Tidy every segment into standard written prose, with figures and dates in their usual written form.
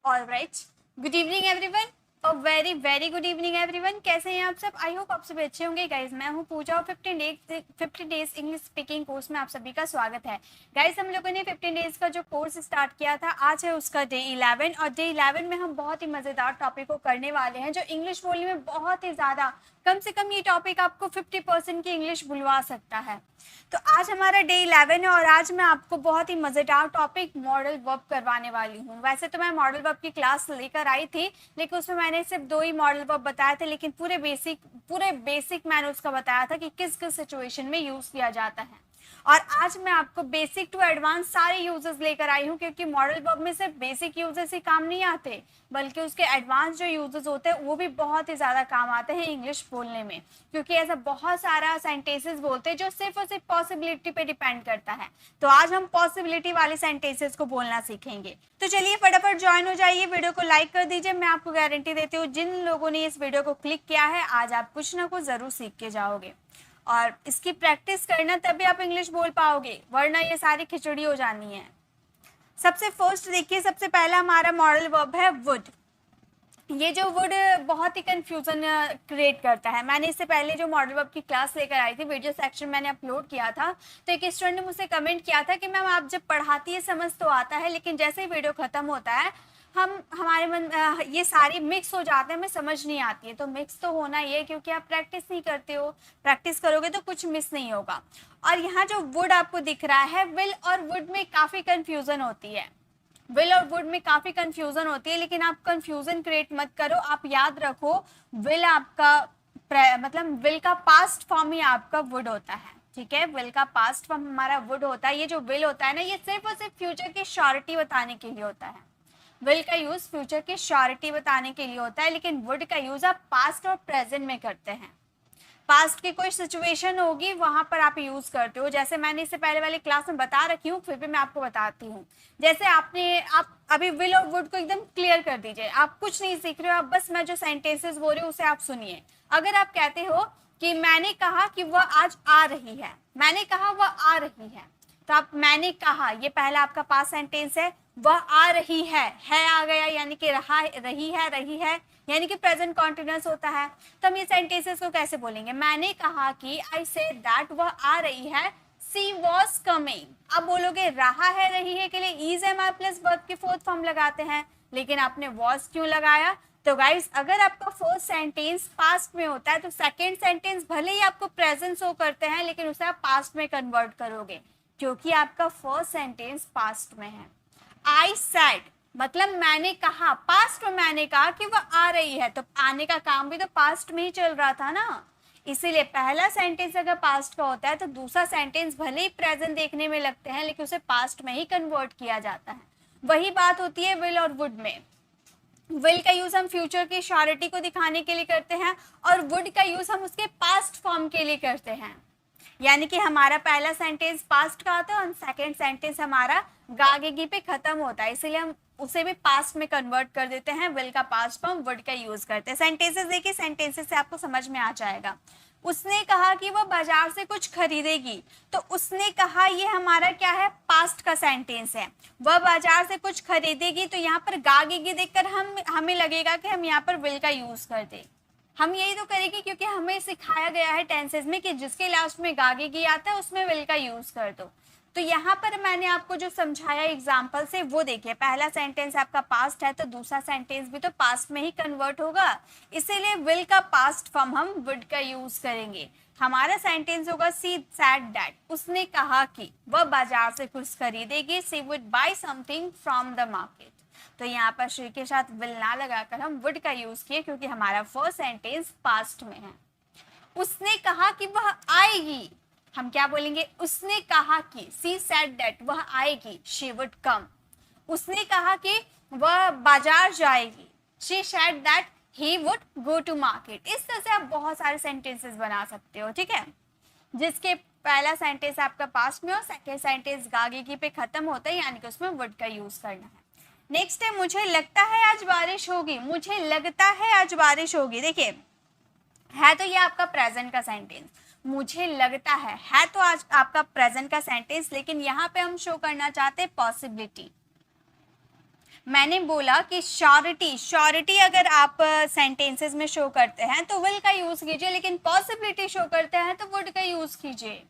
All right, good evening everyone और very very good evening everyone. कैसे हैं आप सब? आई होप आप सभी अच्छे होंगे। गाइज मैं हूं पूजा और 15 डेज इंग्लिश स्पीकिंग कोर्स में आप सभी का स्वागत है। गाइज हम लोगों ने 15 डेज का जो कोर्स स्टार्ट किया था, आज है उसका डे 11 और डे 11 में हम बहुत ही मजेदार टॉपिक को करने वाले हैं जो इंग्लिश बोलने में बहुत ही ज्यादा, कम से कम ये टॉपिक आपको 50% की इंग्लिश बुलवा सकता है। तो आज हमारा डे 11 है और आज मैं आपको बहुत ही मजेदार टॉपिक मॉडल वर्ब करवाने वाली हूँ। वैसे तो मैं मॉडल वर्ब की क्लास लेकर आई थी, लेकिन उसमें मैंने सिर्फ 2 ही मॉडल वर्ब बताए थे, लेकिन पूरे बेसिक मैंने उसका बताया था कि किस किस सिचुएशन में यूज किया जाता है। और आज मैं आपको बेसिक टू एडवांस सारे यूजेस लेकर आई हूँ, क्योंकि मॉडल वर्ब में सिर्फ बेसिक यूजेस ही काम नहीं आते, बल्कि उसके एडवांस जो यूजेस होते हैं वो भी बहुत ही ज्यादा काम आते हैं इंग्लिश बोलने में। क्योंकि ऐसा बहुत सारा सेंटेंसेस बोलते हैं जो सिर्फ और सिर्फ पॉसिबिलिटी पे डिपेंड करता है। तो आज हम पॉसिबिलिटी वाले सेंटेंसेस को बोलना सीखेंगे। तो चलिए फटाफट ज्वाइन हो जाइए, वीडियो को लाइक कर दीजिए। मैं आपको गारंटी देती हूँ जिन लोगों ने इस वीडियो को क्लिक किया है, आज आप कुछ ना कुछ जरूर सीख के जाओगे और इसकी प्रैक्टिस करना, तभी आप इंग्लिश बोल पाओगे, वरना ये सारी खिचड़ी हो जानी है। सबसे फर्स्ट देखिए, सबसे पहला हमारा मॉडल वर्ब है वुड। ये जो वुड बहुत ही कंफ्यूजन क्रिएट करता है। मैंने इससे पहले जो मॉडल वर्ब की क्लास लेकर आई थी, वीडियो सेक्शन मैंने अपलोड किया था, तो एक स्टूडेंट ने मुझसे कमेंट किया था कि मैम आप जब पढ़ाती है समझ तो आता है, लेकिन जैसे ही वीडियो खत्म होता है हमारे मन ये सारी मिक्स हो जाते हैं, हमें समझ नहीं आती है। तो मिक्स तो होना ही है, क्योंकि आप प्रैक्टिस नहीं करते हो। प्रैक्टिस करोगे तो कुछ मिस नहीं होगा। और यहाँ जो वुड आपको दिख रहा है, विल और वुड में काफी कंफ्यूजन होती है। विल और वुड में काफी कंफ्यूजन होती है, लेकिन आप कंफ्यूजन क्रिएट मत करो। आप याद रखो, विल आपका मतलब विल का पास्ट फॉर्म ही आपका वुड होता है। ठीक है, विल का पास्ट फॉर्म हमारा वुड होता है। ये जो विल होता है ना, ये सिर्फ और सिर्फ फ्यूचर की श्योरिटी बताने के लिए होता है। विल का यूज फ्यूचर की श्योरिटी बताने के लिए होता है, लेकिन वुड का यूज आप पास्ट और प्रेजेंट में करते हैं। पास्ट की कोई सिचुएशन होगी, वहां पर आप यूज करते हो। जैसे मैंने इससे पहले वाली क्लास में बता रखी हूँ, फिर भी मैं आपको बताती हूँ। जैसे आप अभी विल और वुड को एकदम क्लियर कर दीजिए। आप कुछ नहीं सीख रहे हो, आप बस मैं जो सेंटेंसेस बोल रही हूँ उसे आप सुनिए। अगर आप कहते हो कि मैंने कहा कि वह आज आ रही है, मैंने कहा वह आ रही है, तो आप मैंने कहा, ये पहला आपका पास्ट सेंटेंस है। वह आ रही है आ गया, यानी कि रही है यानी कि प्रेजेंट कॉन्टिन्यूअस होता है। तो हम ये सेंटेंसेस को कैसे बोलेंगे? मैंने कहा कि आई सेड दैट वह आ रही है, सी वॉज कमिंग। अब बोलोगे रहा है रही है के लिए is am I plus verb की फोर्थ फॉर्म लगाते हैं, लेकिन आपने वॉज क्यों लगाया? तो गाइस, अगर आपका फर्स्ट सेंटेंस पास्ट में होता है तो सेकेंड सेंटेंस भले ही आपको प्रेजेंट शो करते हैं, लेकिन उसे आप पास्ट में कन्वर्ट करोगे, क्योंकि आपका फर्स्ट सेंटेंस पास्ट में है। आई सेड मतलब मैंने कहा, पास्ट में मैंने कहा कि वह आ रही है, तो आने का काम भी तो पास्ट में ही चल रहा था ना। इसीलिए पहला सेंटेंस अगर पास्ट का होता है तो दूसरा सेंटेंस भले ही प्रेजेंट देखने में लगते हैं, लेकिन उसे पास्ट में ही कन्वर्ट किया जाता है। वही बात होती है विल और वुड में। विल का यूज हम फ्यूचर की श्योरिटी को दिखाने के लिए करते हैं, और वुड का यूज हम उसके पास्ट फॉर्म के लिए करते हैं। यानी कि हमारा पहला सेंटेंस पास्ट का आता है और सेकेंड सेंटेंस हमारा गागेगी पे खत्म होता है, इसलिए हम उसे भी पास्ट में कन्वर्ट कर देते हैं। विल का पास्ट फॉर्म वुड का यूज करते हैं। सेंटेंसेस देखिए, सेंटेंसेस से आपको समझ में आ जाएगा। उसने कहा कि वह बाजार से कुछ खरीदेगी, तो उसने कहा ये हमारा क्या है? पास्ट का सेंटेंस है। वह बाजार से कुछ खरीदेगी, तो यहाँ पर गागेगी देखकर हमें लगेगा कि हम यहाँ पर विल का यूज कर दें। हम यही तो करेंगे, क्योंकि हमें सिखाया गया है टेंसेस में कि जिसके लास्ट में गागेगी आता है उसमें विल का यूज कर दो। तो यहाँ पर मैंने आपको जो समझाया एग्जाम्पल से, वो देखिए। पहला सेंटेंस आपका पास्ट है, तो दूसरा सेंटेंस भी तो पास्ट में ही कन्वर्ट होगा, इसीलिए विल का पास्ट फॉर्म हम वुड का यूज करेंगे। हमारा सेंटेंस होगा सी सेड दैट, उसने कहा कि वह बाजार से कुछ खरीदेगी, she would buy something from the market. तो यहाँ पर शी के साथ विल ना लगाकर हम वुड का यूज किए, क्योंकि हमारा फर्स्ट सेंटेंस पास्ट में है। उसने कहा कि वह आएगी, हम क्या बोलेंगे? उसने कहा कि, सी सेड दैट वह आएगी, शी वुड कम। उसने कहा कि वह बाजार जाएगी, she said that he would go to market. इस तरह से आप बहुत सारे सेंटेंसेस बना सकते हो। ठीक है, जिसके पहला सेंटेंस आपका पास्ट में हो, सेकेंड सेंटेंस गागेगी पे खत्म होता है, यानी कि उसमें वुड का यूज करना है। नेक्स्ट है, मुझे लगता है आज बारिश होगी। मुझे लगता है आज बारिश होगी। देखिए, है तो ये आपका प्रेजेंट का सेंटेंस, मुझे लगता है तो आज आपका प्रेजेंट का सेंटेंस, लेकिन यहाँ पे हम शो करना चाहते हैं पॉसिबिलिटी। मैंने बोला कि श्योरिटी, श्योरिटी अगर आप सेंटेंसेस में शो करते हैं तो विल का यूज कीजिए, लेकिन पॉसिबिलिटी शो करते हैं तो वुड का यूज कीजिए।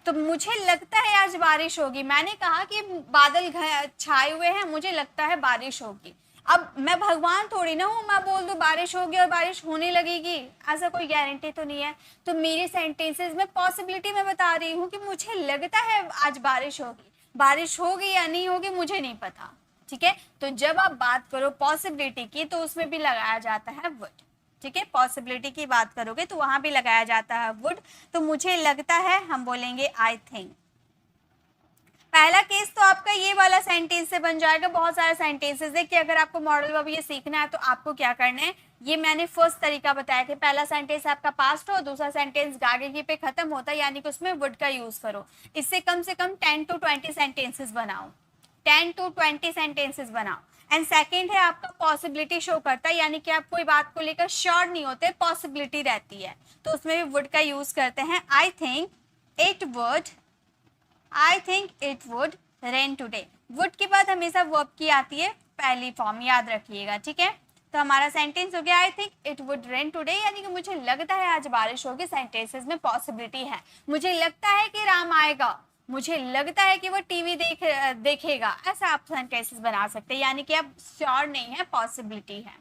तो मुझे लगता है आज बारिश होगी, मैंने कहा कि बादल छाए हुए हैं, मुझे लगता है बारिश होगी। अब मैं भगवान थोड़ी ना हूँ, मैं बोल दूँ बारिश होगी और बारिश होने लगेगी, ऐसा कोई गारंटी तो नहीं है। तो मेरे सेंटेंसेस में पॉसिबिलिटी मैं बता रही हूँ कि मुझे लगता है आज बारिश होगी, बारिश होगी या नहीं होगी मुझे नहीं पता, ठीक है। तो जब आप बात करो पॉसिबिलिटी की तो उसमें भी लगाया जाता है वुड, ठीक है। पॉसिबिलिटी की बात करोगे तो वहां भी लगाया जाता है वुड। तो मुझे लगता है हम बोलेंगे आई थिंक। पहला केस तो आपका ये वाला सेंटेंस से बन जाएगा। बहुत सारे सेंटेंसेस देखिए, अगर आपको मॉडल वर्ब ये सीखना है तो आपको क्या करना है, ये मैंने फर्स्ट तरीका बताया कि पहला सेंटेंस आपका पास्ट हो, दूसरा सेंटेंस गागे पे खत्म होता है, यानी कि उसमें वुड का यूज करो। इससे कम से कम 10 to 20 सेंटेंसेस बनाओ, 10 to 20 सेंटेंसेस बनाओ। एंड सेकेंड है आपका पॉसिबिलिटी शो करता है, यानी कि आप कोई बात को लेकर श्योर नहीं होते, पॉसिबिलिटी रहती है, तो उसमें भी वुड का यूज करते हैं। I think it would rain today. Would के बाद हमेशा वर्ब की आती है पहली फॉर्म, याद रखिएगा, ठीक है। तो हमारा सेंटेंस हो गया I think it would rain today, यानी कि मुझे लगता है आज बारिश होगी। सेंटेंसेस में पॉसिबिलिटी है, मुझे लगता है कि राम आएगा, मुझे लगता है कि वो टीवी देखेगा, ऐसा आप सेंटेंसेस बना सकते हैं, यानी कि आप श्योर नहीं है, पॉसिबिलिटी है,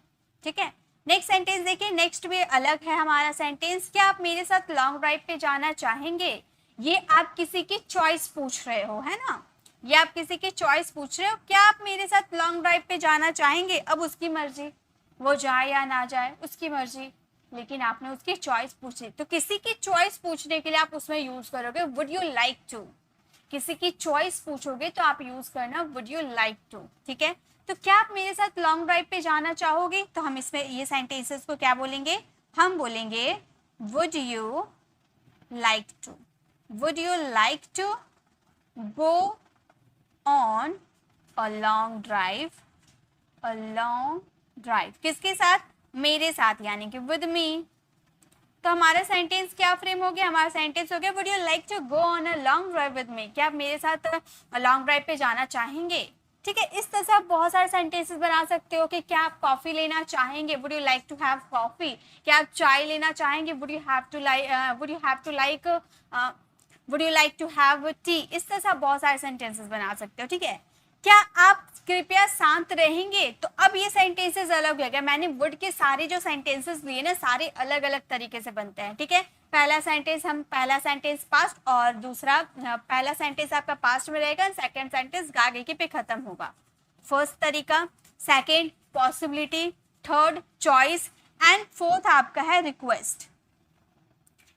ठीक है। नेक्स्ट सेंटेंस देखिए, नेक्स्ट भी अलग है हमारा सेंटेंस। क्या आप मेरे साथ लॉन्ग ड्राइव पे जाना चाहेंगे? ये आप किसी की चॉइस पूछ रहे हो, है ना, ये आप किसी की चॉइस पूछ रहे हो, क्या आप मेरे साथ लॉन्ग ड्राइव पे जाना चाहेंगे? अब उसकी मर्जी, वो जाए या ना जाए उसकी मर्जी, लेकिन आपने उसकी चॉइस पूछी, तो किसी की चॉइस पूछने के लिए आप उसमें यूज करोगे वुड यू लाइक टू। किसी की चॉइस पूछोगे तो आप यूज करना वुड यू लाइक टू, ठीक है। तो क्या आप मेरे साथ लॉन्ग ड्राइव पे जाना चाहोगे? तो हम इसमें ये सेंटेंसेस को क्या बोलेंगे, हम बोलेंगे would you like to. Would you like to go on a long drive, a long drive किसके साथ? मेरे साथ, यानी कि विद मी। तो हमारा सेंटेंस क्या फ्रेम हो गया, हमारा सेंटेंस हो गया would you like to go on a long drive with me. क्या आप मेरे साथ लॉन्ग ड्राइव पे जाना चाहेंगे, ठीक है। इस तरह से आप बहुत सारे सेंटेंसेस बना सकते हो कि क्या आप कॉफी लेना चाहेंगे, would you like to have coffee. क्या आप चाय लेना चाहेंगे, would you have to like to have tea. इस तरह से आप बहुत सारे सेंटेंसेस बना सकते हो, ठीक है। क्या आप कृपया शांत रहेंगे? तो अब ये सेंटेंसेस अलग हो गया, मैंने वुड के सारे जो सेंटेंसेस लिए ना सारे अलग अलग तरीके से बनते हैं, ठीक है। पहला सेंटेंस पास्ट और दूसरा पहला सेंटेंस आपका पास्ट में रहेगा, सेकंड सेंटेंस गागे पे खत्म होगा। फर्स्ट तरीका, second possibility, third choice and fourth आपका है रिक्वेस्ट।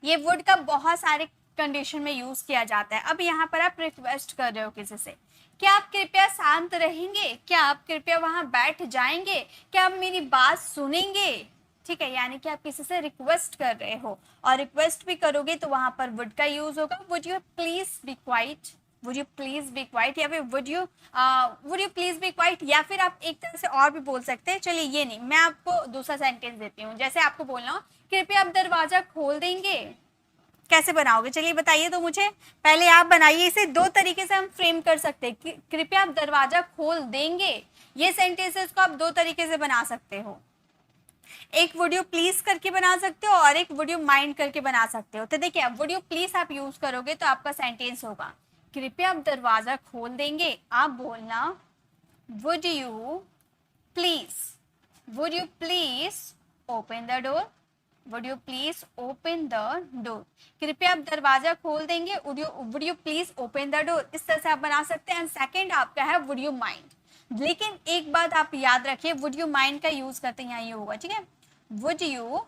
ये वुड का बहुत सारे कंडीशन में यूज किया जाता है। अब यहाँ पर आप रिक्वेस्ट कर रहे हो किसी से, क्या आप कृपया शांत रहेंगे, क्या आप कृपया वहां बैठ जाएंगे, क्या आप मेरी बात सुनेंगे, ठीक है। यानी कि आप किसी से रिक्वेस्ट कर रहे हो, और रिक्वेस्ट भी करोगे तो वहां पर वुड का यूज होगा, would you please be quite, would you please be quite, या फिर would you please be quite. या फिर आप एक तरह से और भी बोल सकते हैं, चलिए ये नहीं, मैं आपको दूसरा सेंटेंस देती हूँ। जैसे आपको बोलना हो कृपया आप दरवाजा खोल देंगे, कैसे बनाओगे, चलिए बताइए तो मुझे, पहले आप बनाइए। इसे दो तरीके से हम फ्रेम कर सकते हैं, कृपया आप दरवाजा खोल देंगे। ये सेंटेंसेस को आप दो तरीके से बना सकते हो, एक वुड यू प्लीज करके बना सकते हो और एक वुड यू माइंड करके बना सकते हो। तो देखिए वुड यू प्लीज आप यूज करोगे तो आपका सेंटेंस होगा कृपया आप दरवाजा खोल देंगे, आप बोलना would you please open the door, would you please open the door. कृपया आप दरवाजा खोल देंगे, would you please open the door. इस तरह से आप बना सकते हैं। एंड सेकंड आपका है वुड यू माइंड। लेकिन एक बात आप याद रखिए, वुड यू माइंड का यूज करते हैं यहाँ ये होगा, ठीक है। वुड यू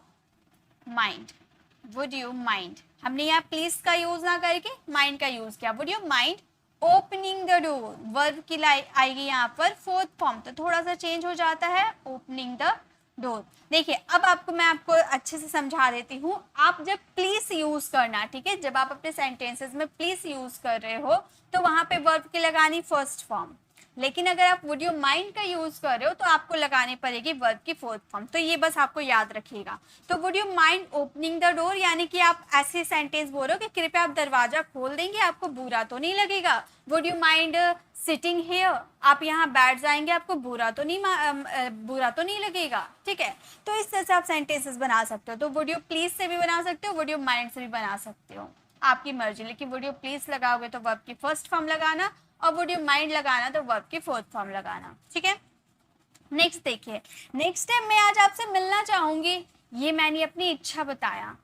माइंड, हमने यहाँ प्लीज का यूज ना करके माइंड का यूज किया। Would you mind opening the door, verb की आएगी यहाँ पर फोर्थ फॉर्म, तो थोड़ा सा चेंज हो जाता है, ओपनिंग द डोर। देखिए अब मैं आपको अच्छे से समझा देती हूँ। आप जब प्लीज यूज करना, ठीक है, जब आप अपने सेंटेंसेस में प्लीज यूज कर रहे हो तो वहां पे वर्ब की लगानी फर्स्ट फॉर्म, लेकिन अगर आप वुड यू माइंड का यूज कर रहे हो तो आपको लगानी पड़ेगी वर्ब की फोर्थ फॉर्म। तो ये बस आपको याद रखिएगा। तो would you mind opening the door, यानी कि आप ऐसे सेंटेंस बोल रहे हो कि कृपया आप दरवाजा खोल देंगे, आपको बुरा तो नहीं लगेगा। Would you mind sitting here, आप यहाँ बैठ जाएंगे, आपको बुरा तो नहीं लगेगा। ठीक है, तो इस तरह से आप सेंटेंसेस बना सकते हो। तो वुड यू प्लीज से भी बना सकते हो, वुड यू माइंड से भी बना सकते हो, आपकी मर्जी। लेकिन वुड यू प्लीज लगाओगे तो वर्ब की फर्स्ट फॉर्म लगाना, और वुड यू माइंड लगाना तो वर्ब की फोर्थ फॉर्म लगाना। ठीक है, नेक्स्ट देखिए। नेक्स्ट है, मैं आज आपसे मिलना चाहूंगी, ये मैंने अपनी इच्छा बताया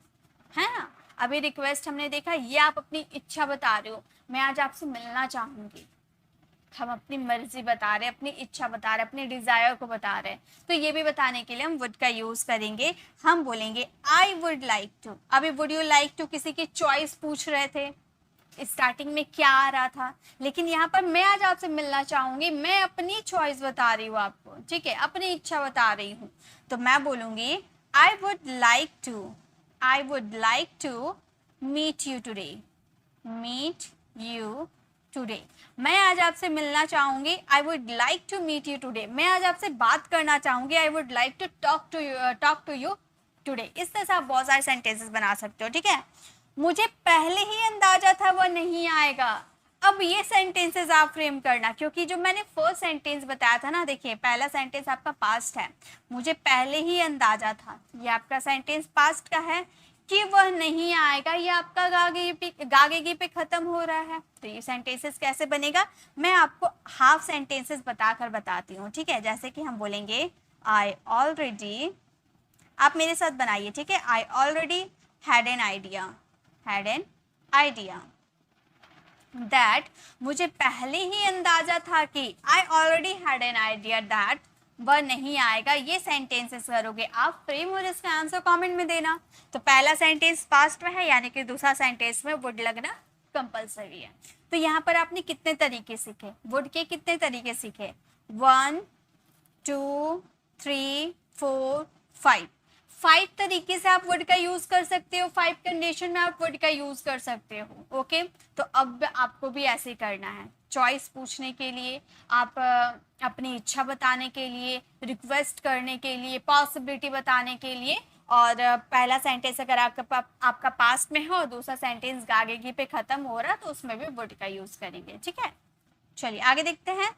है ना। अभी रिक्वेस्ट हमने देखा, ये आप अपनी इच्छा बता रहे हो, मैं आज आपसे मिलना चाहूंगी, हम अपनी मर्जी बता रहे हैं, अपनी इच्छा बता रहे हैं, अपने डिजायर को बता रहे हैं। तो ये भी बताने के लिए हम वुड का यूज करेंगे। हम बोलेंगे आई वुड लाइक टू। अभी वुड यू लाइक टू किसी की चॉइस पूछ रहे थे, स्टार्टिंग में क्या आ रहा था, लेकिन यहाँ पर मैं आज आपसे मिलना चाहूंगी, मैं अपनी चॉइस बता रही हूँ आपको। ठीक है, अपनी इच्छा बता रही हूँ, तो मैं बोलूंगी I would like to meet you today. मैं आज आपसे मिलना चाहूंगी, I would like to meet you today. मैं आज आपसे बात करना चाहूंगी, I would like to talk to you today. इस तरह से आप बहुत सारे सेंटेंसेस बना सकते हो। ठीक है, मुझे पहले ही अंदाजा था वह नहीं आएगा। अब ये सेंटेंसेस आप फ्रेम करना, क्योंकि जो मैंने फर्स्ट सेंटेंस बताया था ना, देखिए पहला सेंटेंस आपका पास्ट है, मुझे पहले ही अंदाजा था, ये आपका सेंटेंस पास्ट का है कि वह नहीं आएगा, ये आपका गागेगी पे खत्म हो रहा है। तो ये सेंटेंसेस कैसे बनेगा, मैं आपको हाफ सेंटेंसेस बताकर बताती हूँ। ठीक है, जैसे कि हम बोलेंगे आई ऑलरेडी, आप मेरे साथ बनाइए। ठीक है, I already had an idea that, मुझे पहले ही अंदाजा था कि, I already had an idea that, वह नहीं आएगा। ये सेंटेंसेस करोगे आप फ्रेम, और इसका आंसर कमेंट में देना। तो पहला सेंटेंस पास्ट में है, यानी कि दूसरा सेंटेंस में वुड लगना कंपलसरी है। तो यहाँ पर आपने कितने तरीके सीखे, वुड के कितने तरीके सीखे, 1 2 3 4 5 तरीके से आप वुड का यूज कर सकते हो, 5 कंडीशन में आप वुड का यूज कर सकते हो। ओके, तो अब आपको भी ऐसे करना है, चॉइस पूछने के लिए, आप अपनी इच्छा बताने के लिए, रिक्वेस्ट करने के लिए, पॉसिबिलिटी बताने के लिए। और पहला सेंटेंस अगर आपका पास्ट में है और दूसरा सेंटेंस गागेगी पे खत्म हो रहा, तो उसमें भी वुड का यूज करेंगे। ठीक है, चलिए आगे देखते हैं।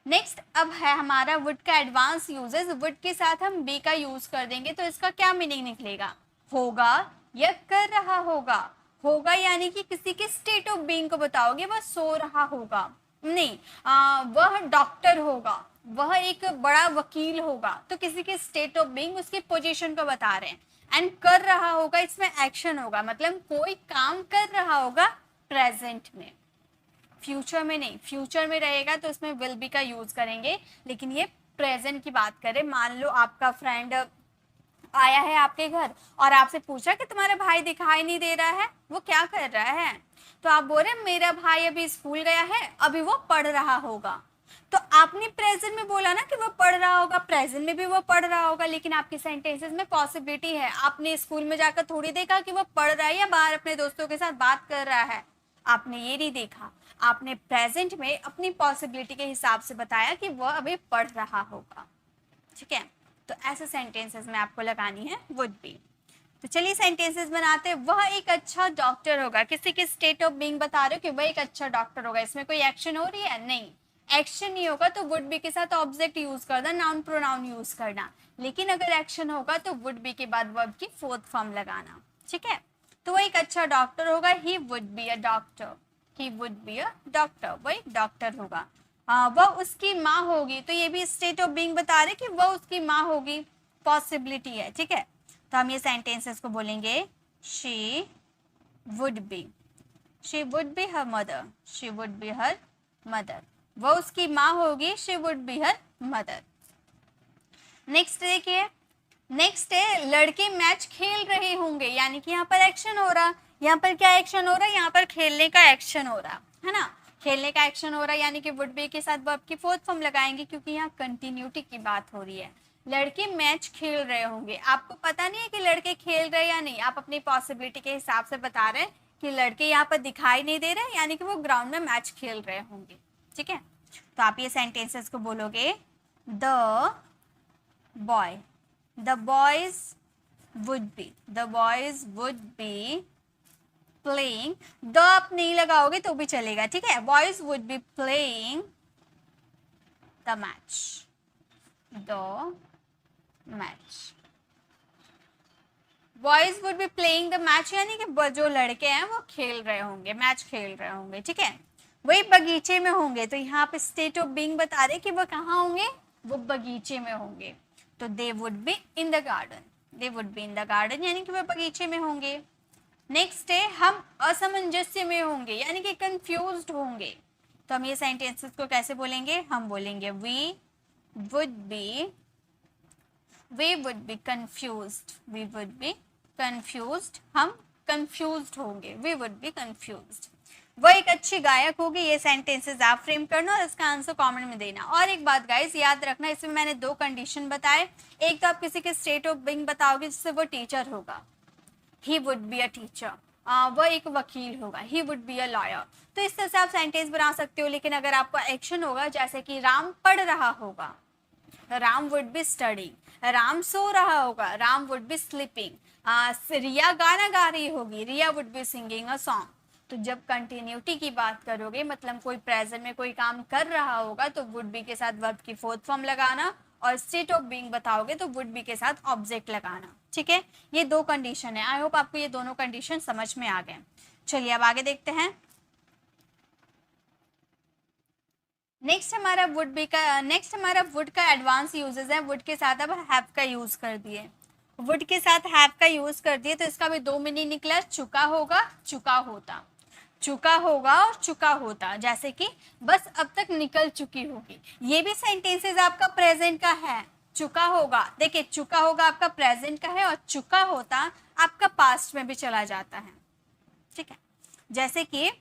नेक्स्ट अब है हमारा वुड का एडवांस यूजेस। वुड के साथ हम बी का यूज कर देंगे, तो इसका क्या मीनिंग निकलेगा, होगा या कर रहा होगा। होगा यानी कि किसी के स्टेट ऑफ बीइंग को बताओगे, वह सो रहा होगा नहीं, वह डॉक्टर होगा, वह एक बड़ा वकील होगा, तो किसी के स्टेट ऑफ बीइंग, उसकी पोजीशन को बता रहे हैं। एंड कर रहा होगा, इसमें एक्शन होगा, मतलब कोई काम कर रहा होगा प्रेजेंट में, फ्यूचर में नहीं। फ्यूचर में रहेगा तो इसमें विल बी का यूज करेंगे, लेकिन ये प्रेजेंट की बात करें। मान लो आपका फ्रेंड आया है आपके घर और आपसे पूछा कि तुम्हारा भाई दिखाई नहीं दे रहा है, वो क्या कर रहा है, तो आप बोल रहे मेरा भाई अभी स्कूल गया है, अभी वो पढ़ रहा होगा। तो आपने प्रेजेंट में बोला ना कि वो पढ़ रहा होगा, प्रेजेंट में भी वो पढ़ रहा होगा, लेकिन आपके सेंटेंसेस में पॉसिबिलिटी है। आपने स्कूल में जाकर थोड़ी देखा कि वो पढ़ रहा है या बाहर अपने दोस्तों के साथ बात कर रहा है, आपने ये नहीं देखा। आपने प्रेजेंट में अपनी पॉसिबिलिटी के हिसाब से बताया कि वह अभी पढ़ रहा होगा। ठीक है, तो ऐसे सेंटेंसेस में आपको लगानी है वुड बी। तो चलिए सेंटेंसेस बनाते हैं। वह एक अच्छा डॉक्टर होगा, किसी की स्टेट ऑफ बीइंग बता रहे हो कि वह एक अच्छा डॉक्टर होगा, इसमें कोई एक्शन हो रही है, नहीं एक्शन नहीं होगा तो वुड बी के साथ ऑब्जेक्ट यूज करना, नाउन प्रोनाउन यूज करना। लेकिन अगर एक्शन होगा तो वुड बी के बाद वर्ब की फोर्थ फॉर्म लगाना। ठीक है, तो वह एक अच्छा डॉक्टर होगा, he would be a doctor, he would be a doctor, वह एक डॉक्टर होगा। वह उसकी माँ होगी, तो ये भी स्टेट ऑफ बीइंग बता रहे कि वह उसकी माँ होगी, पॉसिबिलिटी है। ठीक है, तो हम ये सेंटेंसेस को बोलेंगे she would be her mother, she would be her mother, वह उसकी माँ होगी, she would be her mother. Next देखिए, नेक्स्ट है लड़के मैच खेल रहे होंगे, यानी कि यहाँ पर एक्शन हो रहा। यहाँ पर क्या एक्शन हो रहा है, यहाँ पर खेलने का एक्शन हो रहा है ना, खेलने का एक्शन हो रहा है, यानी कि वुड बी के साथ वर्ब की फोर्थ फॉर्म लगाएंगे, क्योंकि यहाँ कंटिन्यूटी की बात हो रही है। लड़के मैच खेल रहे होंगे, आपको पता नहीं है कि लड़के खेल रहे या नहीं, आप अपनी पॉसिबिलिटी के हिसाब से बता रहे हैं कि लड़के यहाँ पर दिखाई नहीं दे रहे, यानी कि वो ग्राउंड में मैच खेल रहे होंगे। ठीक है, तो आप ये सेंटेंसेस को बोलोगे the boys would be playing, the आप नहीं लगाओगे तो भी चलेगा, ठीक है। Boys would be playing the match, boys would be playing the match, यानी कि जो लड़के हैं वो खेल रहे होंगे, मैच खेल रहे होंगे, ठीक है। वही बगीचे में होंगे, तो यहाँ पे स्टेट ऑफ बीइंग बता रहे कि वो कहाँ होंगे, वो बगीचे में होंगे। तो they would be in the garden, यानी कि वो बगीचे में होंगे। नेक्स्ट है हम असमंजस्य में होंगे, यानी कि कंफ्यूज्ड होंगे। तो हम ये सेंटेंसेस को कैसे बोलेंगे, हम बोलेंगे वी वुड बी कंफ्यूज्ड, हम कंफ्यूज्ड होंगे, वी वुड बी कंफ्यूज्ड। वो एक अच्छी गायक होगी, ये सेंटेंसेस आप फ्रेम करना और इसका आंसर कमेंट में देना। और एक बात गाइस याद रखना, इसमें मैंने 2 कंडीशन बताए। एक तो आप किसी के स्टेट ऑफ बीइंग बताओगे जिससे वो टीचर होगा, he would be a teacher, वो एक वकील होगा, he would be a lawyer. तो इस तरह से आप सेंटेंस बना सकते हो। लेकिन अगर आपका एक्शन होगा, जैसे कि राम पढ़ रहा होगा, Ram would be studying, Ram सो रहा होगा, Ram would be sleeping, Riya गाना गा रही होगी, Riya would be singing a song. तो जब कंटिन्यूटी की बात करोगे, मतलब कोई प्रेजेंट में कोई काम कर रहा होगा, तो वुड बी के साथ वर्ब की 4th फॉर्म लगाना, और स्टेट ऑफ बीइंग बताओगे तो वुड बी के साथ ऑब्जेक्ट लगाना, ठीक है। ये 2 कंडीशन है। आई होप आपको ये दोनों कंडीशन समझ में आ गए। चलिए अब आगे देखते हैं। नेक्स्ट हमारा वुड का एडवांस यूजेस है। वुड के साथ अब हैव का यूज कर दिए, वुड के साथ हैव का यूज कर दिए, तो इसका भी 2 मीनिंग निकला, चुका होगा, चुका होता, चुका होगा और चुका होता। जैसे कि बस अब तक निकल चुकी होगी, ये भी सेंटेंसेस आपका प्रेजेंट का है। चुका होगा, देखिए चुका होगा आपका प्रेजेंट का है, और चुका होता आपका पास्ट में भी चला जाता है, ठीक है। जैसे कि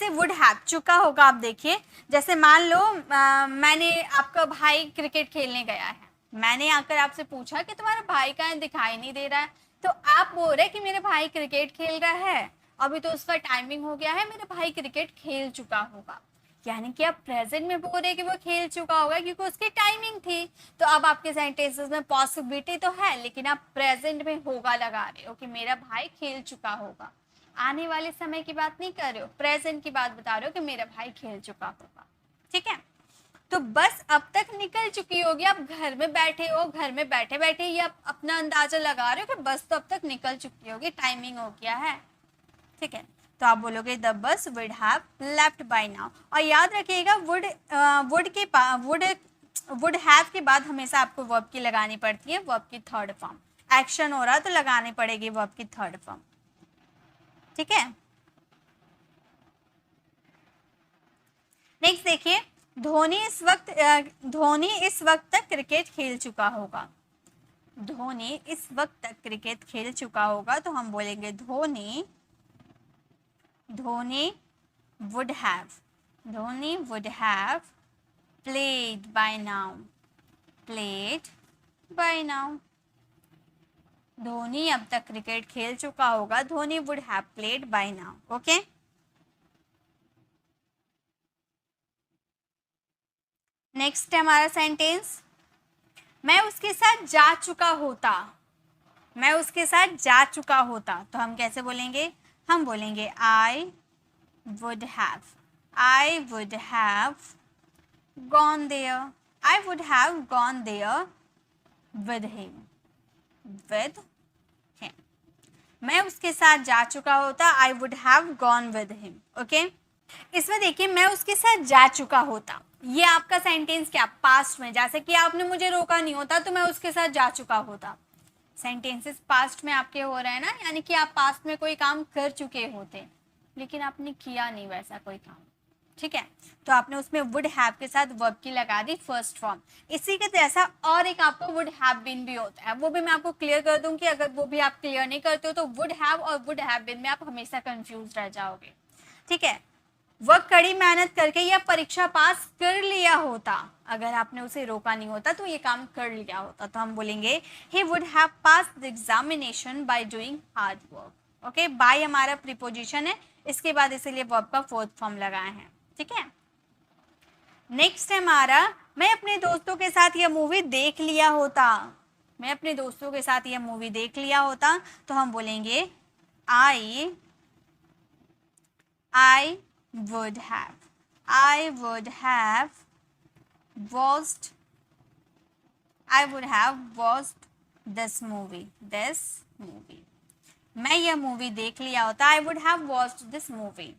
वुड हैव, चुका होगा। आप देखिए, जैसे मान लो मैंने, आपका भाई क्रिकेट खेलने गया है, मैंने आकर आपसे पूछा कि तुम्हारा भाई कहाँ दिखाई नहीं दे रहा है, तो आप बोल रहे कि मेरे भाई क्रिकेट खेल रहा है, अभी तो उसका टाइमिंग हो गया है, मेरे भाई क्रिकेट खेल चुका होगा। यानी कि आप प्रेजेंट में बोल रहे कि वो खेल चुका होगा क्योंकि उसकी टाइमिंग थी। तो अब आपके सेंटेंसेस में पॉसिबिलिटी तो है, लेकिन आप प्रेजेंट में होगा लगा रहे हो कि मेरा भाई खेल चुका होगा। आने वाले समय की बात नहीं कर रहे हो, प्रेजेंट की बात बता रहे हो कि मेरा भाई खेल चुका होगा, ठीक है। तो बस अब तक निकल चुकी होगी, आप घर में बैठे हो, घर में बैठे बैठे ही आप अपना अंदाजा लगा रहे हो कि बस तो अब तक निकल चुकी होगी, टाइमिंग हो गया है, ठीक है। तो आप बोलोगे the bus would have left by now. और याद रखिएगा वुड हैव के बाद हमेशा आपको वर्ब की लगानी पड़ती है, वर्ब की 3rd फॉर्म। एक्शन हो रहा तो लगानी पड़ेगी वर्ब की 3rd फॉर्म, ठीक है। नेक्स्ट देखिए, धोनी इस वक्त तक क्रिकेट खेल चुका होगा, धोनी इस वक्त तक क्रिकेट खेल चुका होगा, तो हम बोलेंगे Dhoni would have played by now, Dhoni अब तक क्रिकेट खेल चुका होगा, Dhoni would have played by now, okay. Next है हमारा सेंटेंस, मैं उसके साथ जा चुका होता, तो हम कैसे बोलेंगे, हम बोलेंगे I would have gone there with him, मैं उसके साथ जा चुका होता, I would have gone with him, okay. इसमें देखिए, मैं उसके साथ जा चुका होता, ये आपका सेंटेंस क्या, पास्ट में, जैसे कि आपने मुझे रोका नहीं होता तो मैं उसके साथ जा चुका होता। सेंटेंसेस पास्ट में आपके हो रहे हैं ना, यानी कि आप पास्ट में कोई काम कर चुके होते, लेकिन आपने किया नहीं वैसा कोई काम, ठीक है। तो आपने उसमें वुड हैव के साथ वर्ब की लगा दी 1st फॉर्म। इसी के जैसा और एक आपको वुड हैव बीन भी होता है, वो भी मैं आपको क्लियर कर दूं कि अगर वो भी आप क्लियर नहीं करते हो तो वुड हैव और वुड हैव बीन में आप हमेशा कंफ्यूज रह जाओगे, ठीक है। वह कड़ी मेहनत करके यह परीक्षा पास कर लिया होता, अगर आपने उसे रोका नहीं होता तो ये काम कर लिया होता, तो हम बोलेंगे he would have passed the examination by doing hard work, okay. By हमारा प्रीपोजिशन है, इसके बाद इसीलिए वर्ब का फोर्थ फॉर्म लगाए हैं, ठीक है। नेक्स्ट है हमारा, मैं अपने दोस्तों के साथ यह मूवी देख लिया होता। मैं अपने दोस्तों के साथ यह मूवी देख लिया होता, तो हम बोलेंगे आई would have, I would have watched this movie. मैं यह मूवी देख लिया होता, I would have watched this movie.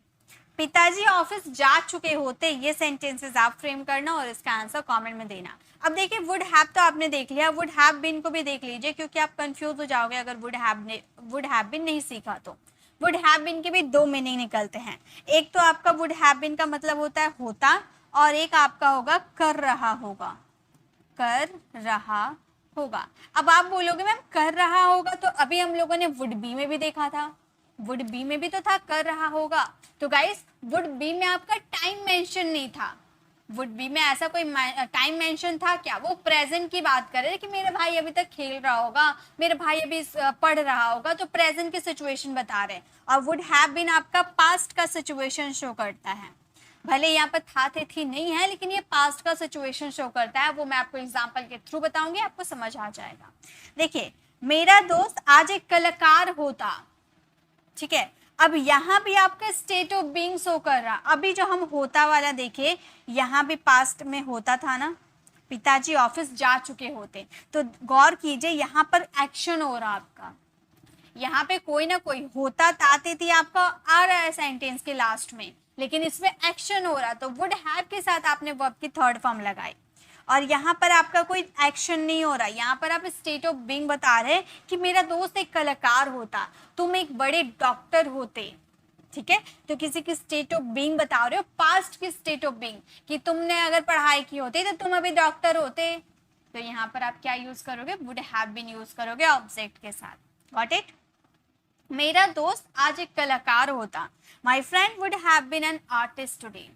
पिताजी ऑफिस जा चुके होते, ये सेंटेंसेस आप फ्रेम करना और इसका आंसर कमेंट में देना। अब देखिए वुड हैव तो आपने देख लिया, वुड हैव बीन को भी देख लीजिए, क्योंकि आप कंफ्यूज हो जाओगे अगर वुड हैव बीन नहीं सीखा तो। वुड हैव बीन के भी दो मीनिंग निकलते हैं, एक तो आपका वुड हैव बीन का मतलब होता है होता, और एक आपका होगा कर रहा होगा, कर रहा होगा। अब आप बोलोगे मैम कर रहा होगा, तो अभी हम लोगों ने वुड बी में भी देखा था, वुड बी में भी तो था कर रहा होगा। तो गाइस वुड बी में आपका टाइम मेंशन नहीं था, वुड बी में ऐसा कोई टाइम मेंशन था क्या? वो प्रेजेंट की बात कर रहे कि मेरा भाई अभी तक खेल रहा होगा, मेरा भाई अभी पढ़ रहा होगा, तो प्रेजेंट की सिचुएशन बता रहे हैं। और वुड हैव बीन आपका पास्ट का सिचुएशन शो करता है, भले यहाँ पर था थे थी नहीं है, लेकिन ये पास्ट का सिचुएशन शो करता है। वो मैं आपको एग्जांपल के थ्रू बताऊंगी, आपको समझ आ जाएगा। देखिए मेरा दोस्त आज एक कलाकार होता, ठीक है। अब यहाँ भी आपका स्टेट ऑफ बीइंग शो कर रहा, अभी जो हम होता वाला देखे, यहाँ भी पास्ट में होता था ना, पिताजी ऑफिस जा चुके होते, तो गौर कीजिए यहाँ पर एक्शन हो रहा आपका, यहाँ पे कोई ना कोई होता ताते थी आपका आ रहा है सेंटेंस के लास्ट में, लेकिन इसमें एक्शन हो रहा, तो वुड हैव के साथ आपने वर्ब की थर्ड फॉर्म लगाई। और यहाँ पर आपका कोई एक्शन नहीं हो रहा, यहाँ पर आप स्टेट ऑफ बीइंग बता रहे हैं कि मेरा दोस्त एक कलाकार होता, तुम एक बड़े डॉक्टर होते, ठीक है। तो किसी की स्टेट ऑफ बीइंग बता रहे हो, पास्ट की स्टेट ऑफ बीइंग, कि तुमने अगर पढ़ाई की होती तो तुम अभी डॉक्टर होते। तो यहाँ पर आप क्या यूज करोगे? वुड हैव बीन यूज करोगे ऑब्जेक्ट के साथ। Got it? मेरा दोस्त आज एक कलाकार होता, my friend would have been an artist today,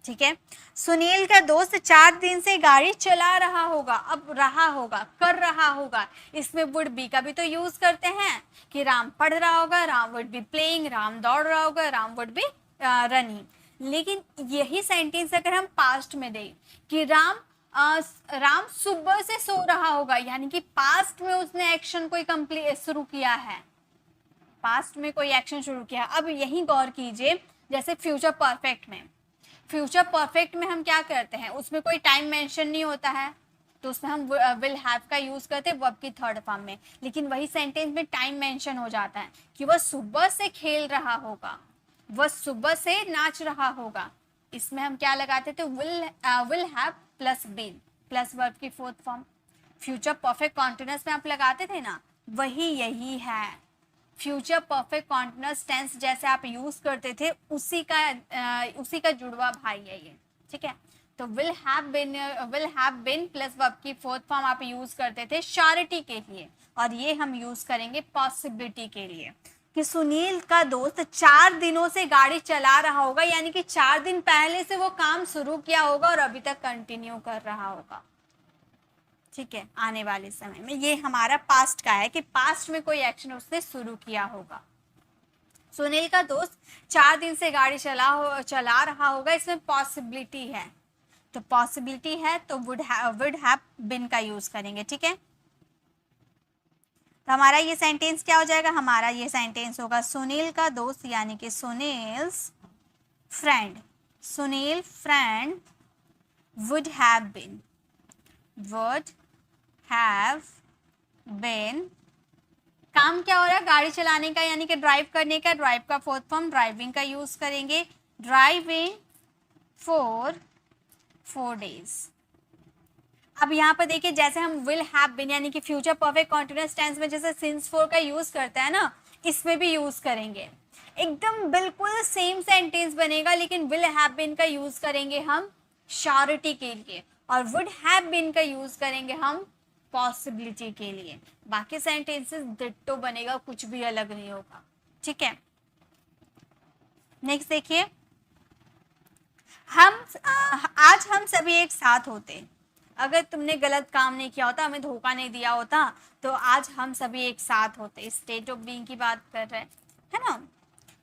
ठीक है। सुनील का दोस्त 4 दिन से गाड़ी चला रहा होगा, अब रहा होगा कर रहा होगा, इसमें वुड बी का भी तो यूज करते हैं कि राम पढ़ रहा होगा, Ram would be playing, Ram दौड़ रहा होगा, राम वुड बी रनिंग। लेकिन यही सेंटेंस अगर हम पास्ट में दें कि राम सुबह से सो रहा होगा, यानी कि पास्ट में उसने एक्शन कोई कंप्लीट शुरू किया है, पास्ट में कोई एक्शन शुरू किया। अब यही गौर कीजिए, जैसे फ्यूचर परफेक्ट में हम क्या करते हैं, उसमें कोई टाइम मेंशन नहीं होता है, तो उसमें हम विल हैव का यूज करते हैं वर्ब की थर्ड फॉर्म में। लेकिन वही सेंटेंस में टाइम मेंशन हो जाता है कि वह सुबह से खेल रहा होगा, वह सुबह से नाच रहा होगा, इसमें हम क्या लगाते थे? Will have plus been plus verb की fourth form. Future perfect continuous में आप लगाते थे ना, वही यही है। फ्यूचर परफेक्ट कॉन्टिन्यूअस टेंस जैसे आप यूज करते थे, उसी का जुड़वा भाई है ये, ठीक है। तो will have been plus verb की फोर्थ फॉर्म आप यूज करते थे श्योरिटी के लिए, और ये हम यूज करेंगे पॉसिबिलिटी के लिए कि सुनील का दोस्त 4 दिनों से गाड़ी चला रहा होगा, यानी कि 4 दिन पहले से वो काम शुरू किया होगा और अभी तक कंटिन्यू कर रहा होगा, ठीक है, आने वाले समय में। ये हमारा पास्ट का है कि पास्ट में कोई एक्शन उसने शुरू किया होगा। सुनील का दोस्त 4 दिन से गाड़ी चला रहा होगा, इसमें पॉसिबिलिटी है, तो पॉसिबिलिटी है तो वुड हैव बीन का यूज करेंगे, ठीक है। तो हमारा ये सेंटेंस क्या हो जाएगा? हमारा ये सेंटेंस होगा सुनील का दोस्त, यानी कि Sunil friend would have been. काम क्या हो रहा है? गाड़ी चलाने का, यानी कि ड्राइव करने का, ड्राइव का फोर्थ फॉर्म ड्राइविंग का यूज करेंगे, ड्राइविंग फॉर 4 days। अब यहाँ पर देखिए, जैसे हम विल हैव बीन यानी कि फ्यूचर परफेक्ट कॉन्टिन्यूअस टेंस में जैसे सिंस फॉर का यूज करता है ना, इसमें भी यूज करेंगे, एकदम बिल्कुल सेम सेंटेंस बनेगा, लेकिन विल हैव बीन का यूज करेंगे हम श्योरिटी के लिए, और वुड हैव बीन का यूज करेंगे हम पॉसिबिलिटी के लिए। बाकी सेंटेंसेस डिट्टो बनेगा, कुछ भी अलग नहीं होगा, ठीक है। नेक्स्ट देखिए, आज हम सभी एक साथ होते। अगर तुमने गलत काम नहीं किया होता, हमें धोखा नहीं दिया होता, तो आज हम सभी एक साथ होते। स्टेट ऑफ बीइंग की बात कर रहे हैं, है ना।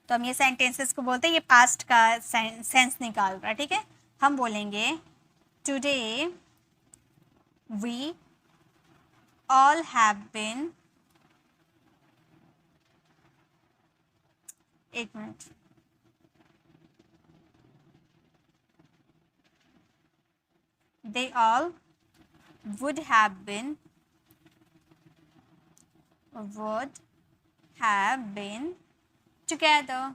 तो हम ये सेंटेंसेस को बोलते हैं ये पास्ट का सेंस निकाल रहा है, ठीक है। हम बोलेंगे today we all have been, एक minute, they all would have been together।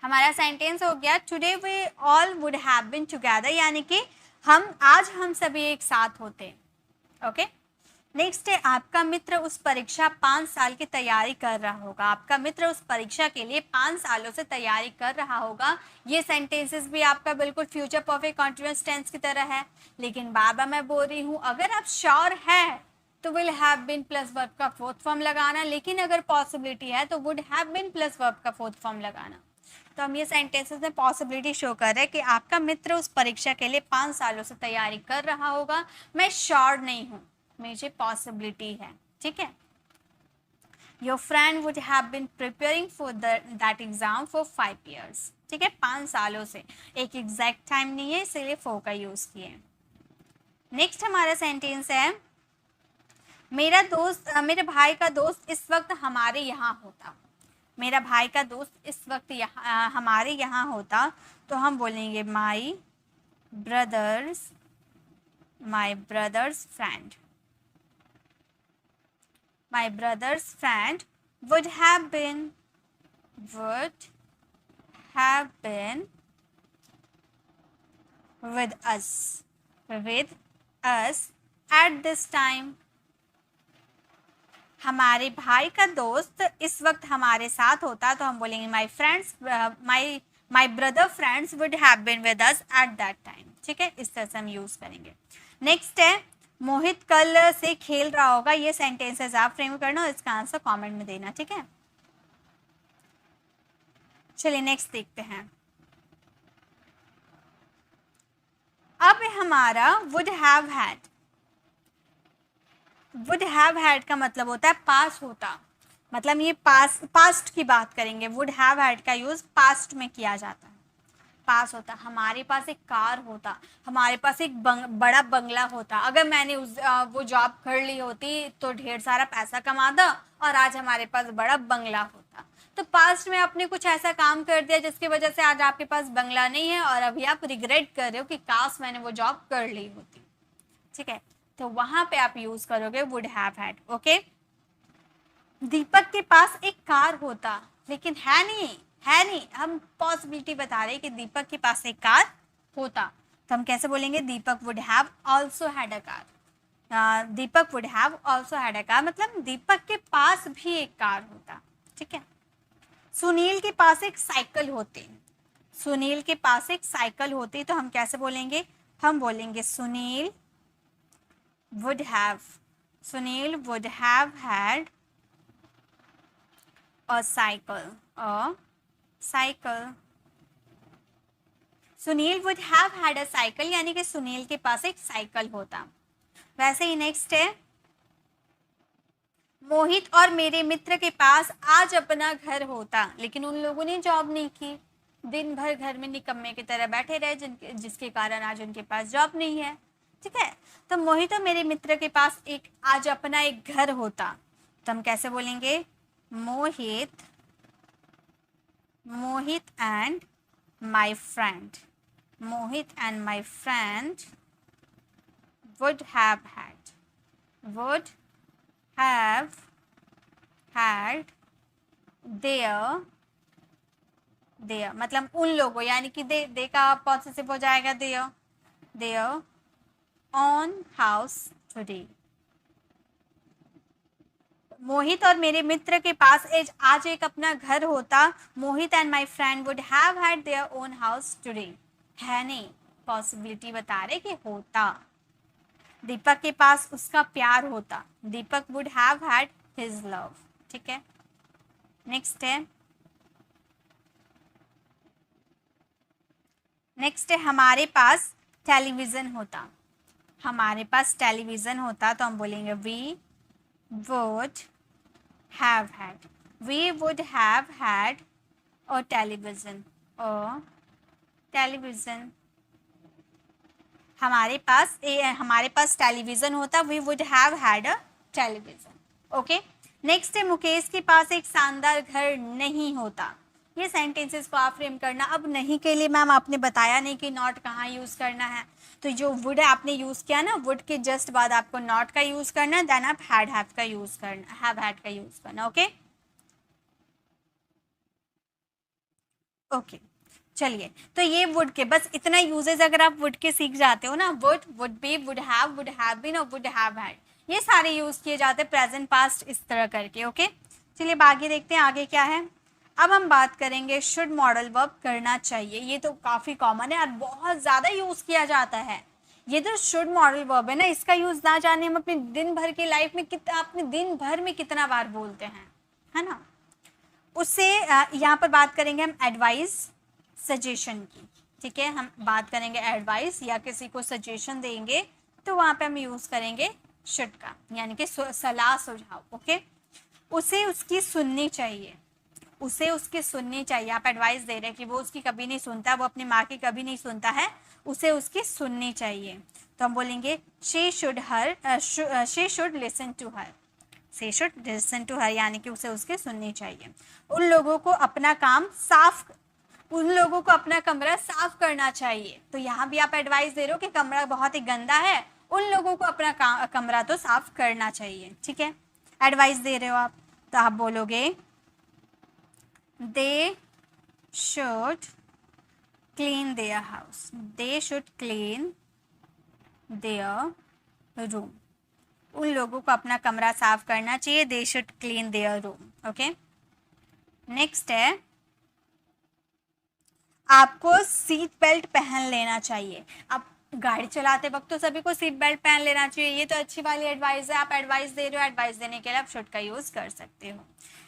हमारा सेंटेंस हो गया today we all would have been together, यानी कि आज हम सभी एक साथ होते। ओके, नेक्स्ट है आपका मित्र उस परीक्षा 5 साल की तैयारी कर रहा होगा। आपका मित्र उस परीक्षा के लिए 5 सालों से तैयारी कर रहा होगा। ये सेंटेंसेस भी आपका बिल्कुल फ्यूचर परफेक्ट कॉन्टिन्यूअस टेंस की तरह है, लेकिन बार बार मैं बोल रही हूँ अगर आप श्योर है तो will have been plus verb का फोर्थ फॉर्म लगाना, लेकिन अगर पॉसिबिलिटी है तो would have been plus verb का फोर्थ फॉर्म लगाना। तो हम ये सेंटेंसेस में पॉसिबिलिटी शो कर रहे हैं कि आपका मित्र उस परीक्षा के लिए 5 सालों से तैयारी कर रहा होगा। मैं श्योर नहीं हूँ, मुझे पॉसिबिलिटी है, ठीक है। Your friend would have been preparing for that exam for 5 years, ठीक है, 5 सालों से, एक एग्जैक्ट टाइम नहीं है इसलिए फॉर का यूज किए। नेक्स्ट हमारा सेंटेंस है मेरे भाई का दोस्त इस वक्त हमारे यहाँ होता। मेरा भाई का दोस्त इस वक्त हमारे यहाँ होता, तो हम बोलेंगे my brother's friend. My brother's friend would have been with us at this time। हमारे भाई का दोस्त इस वक्त हमारे साथ होता, तो हम बोलेंगे my brother friends would have been with us at that time, ठीक है, इस तरह से हम यूज करेंगे। नेक्स्ट है मोहित कल से खेल रहा होगा। ये सेंटेंसेस आप फ्रेम करना और इसका आंसर कमेंट में देना, ठीक है। चलिए नेक्स्ट देखते हैं। अब हमारा वुड हैव हैड का मतलब होता है पास होता, मतलब ये पास्ट की बात करेंगे। वुड हैव हैड का यूज पास्ट में किया जाता है, पास होता। हमारे पास एक कार होता, हमारे पास एक बड़ा बंगला होता। अगर मैंने वो जॉब कर ली होती तो ढेर सारा पैसा कमाता और आज हमारे पास बड़ा बंगला होता। तो पास्ट में आपने कुछ ऐसा काम कर दिया जिसकी वजह से आज आपके पास बंगला नहीं है और अभी आप रिग्रेट कर रहे हो कि काश मैंने वो जॉब कर ली होती, ठीक है। तो वहां पे आप यूज करोगे वुड हैव हैड। ओके, दीपक के पास एक कार होता, लेकिन है नहीं, हम पॉसिबिलिटी बता रहे हैं कि दीपक के पास एक कार होता, तो हम कैसे बोलेंगे Deepak would have also had a car. Deepak would have also had a car मतलब दीपक के पास भी एक कार होता, ठीक है। सुनील के पास एक साइकिल होती, सुनील के पास एक साइकिल होती, तो हम कैसे बोलेंगे, हम बोलेंगे Sunil would have had a cycle। Sunil would have had a cycle यानी कि सुनील के पास एक साइकिल होता। वैसे ही नेक्स्ट है मोहित और मेरे मित्र के पास आज अपना घर होता, लेकिन उन लोगों ने जॉब नहीं की, दिन भर घर में निकम्मे की तरह बैठे रहे, जिसके कारण आज उनके पास जॉब नहीं है, ठीक है। तो मोहित और मेरे मित्र के पास आज अपना एक घर होता, तो हम कैसे बोलेंगे Mohit and my friend would have had their मतलब उन लोगों, यानी कि दे का पॉसेसिव हो जाएगा their own house today। मोहित और मेरे मित्र के पास आज एक अपना घर होता। Mohit and my friend would have had their own house today, है नहीं, पॉसिबिलिटी बता रहे कि होता। दीपक के पास उसका प्यार होता, Deepak would have had his love, ठीक है। नेक्स्ट है हमारे पास टेलीविजन होता, तो हम बोलेंगे we would have had। We would have had a television, television, हमारे पास टेलीविज़न होता, we would have had a television. Okay, next है मुकेश के पास एक शानदार घर नहीं होता। ये सेंटेंसेस को आप फ्रेम करना। अब नहीं के लिए मैम आपने बताया नहीं कि नॉट कहाँ यूज़ करना है, तो जो वुड आपने यूज़ किया ना, वुड के जस्ट बाद आपको नॉट का यूज़ करना है, देन आप हैड हैव का यूज़ करना, हैव हैड का यूज़ करना। ओके ओके, चलिए, तो ये वुड के बस इतना यूजेज अगर आप वुड के सीख जाते हो ना, would, would be, would have been और वुड हैव हैड, ये सारे यूज किए जाते हैं प्रेजेंट पास्ट इस तरह करके। ओके, चलिए आगे देखते हैं आगे क्या है। अब हम बात करेंगे शुड मॉडल वर्ब करना चाहिए। ये तो काफी कॉमन है और बहुत ज्यादा यूज किया जाता है। ये जो शुड मॉडल वर्ब है ना, इसका यूज ना जाने हम अपने दिन भर की लाइफ में कितना, अपने दिन भर में कितना बार बोलते हैं, है ना। उससे यहाँ पर बात करेंगे हम एडवाइस, सजेशन की। ठीक है, हम बात करेंगे एडवाइस या किसी को सजेशन देंगे तो वहां पे हम यूज करेंगे शुड का, यानी कि सलाह सुझाव। ओके, उसे उसकी सुननी चाहिए, उसे उसकी सुननी चाहिए। आप एडवाइस दे रहे हैं कि वो उसकी कभी नहीं सुनता, वो अपनी माँ की कभी नहीं सुनता है, उसे उसकी सुननी चाहिए, तो हम बोलेंगे she should listen to her, she should listen to her, यानी कि उसे उसकी सुननी चाहिए। उन लोगों को अपना काम साफ, उन लोगों को अपना कमरा साफ करना चाहिए, तो यहाँ भी आप एडवाइस दे रहे हो कि कमरा बहुत ही गंदा है, उन लोगों को अपना कमरा तो साफ करना चाहिए। ठीक है, एडवाइस दे रहे हो आप, तो आप बोलोगे they should clean their house, they should clean there room, उन लोगों को अपना कमरा साफ करना चाहिए, they should clean there room. Okay, next है आपको सीट बेल्ट पहन लेना चाहिए। अब गाड़ी चलाते वक्त तो सभी को सीट बेल्ट पहन लेना चाहिए, ये तो अच्छी वाली एडवाइस है, आप एडवाइस दे रहे हो, एडवाइस देने के लिए आप शुड का यूज़ कर सकते हो।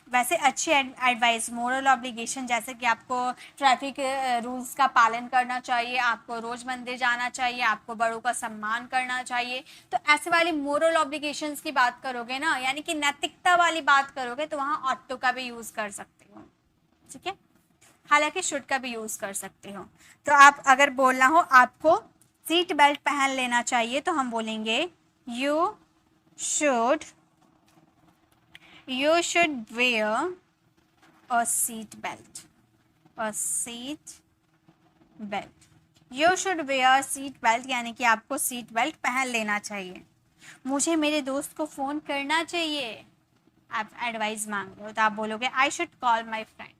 वैसे अच्छी एडवाइस, मोरल ऑब्लिगेशन, जैसे कि आपको ट्रैफिक रूल्स का पालन करना चाहिए, आपको रोज मंदिर जाना चाहिए, आपको बड़ों का सम्मान करना चाहिए, तो ऐसे वाली मोरल ऑब्लिगेशंस की बात करोगे ना, यानी कि नैतिकता वाली बात करोगे, तो वहाँ ऑट टू का भी यूज़ कर सकते हो। ठीक है, हालांकि शुड का भी यूज कर सकते हो। तो आप अगर बोलना हो आपको सीट बेल्ट पहन लेना चाहिए, तो हम बोलेंगे you should wear a seat belt, a seat belt, you should wear seat belt, यानी कि आपको सीट बेल्ट पहन लेना चाहिए। मुझे मेरे दोस्त को फोन करना चाहिए, आप एडवाइस मांग रहे हो, तो आप बोलोगे I should call my friend,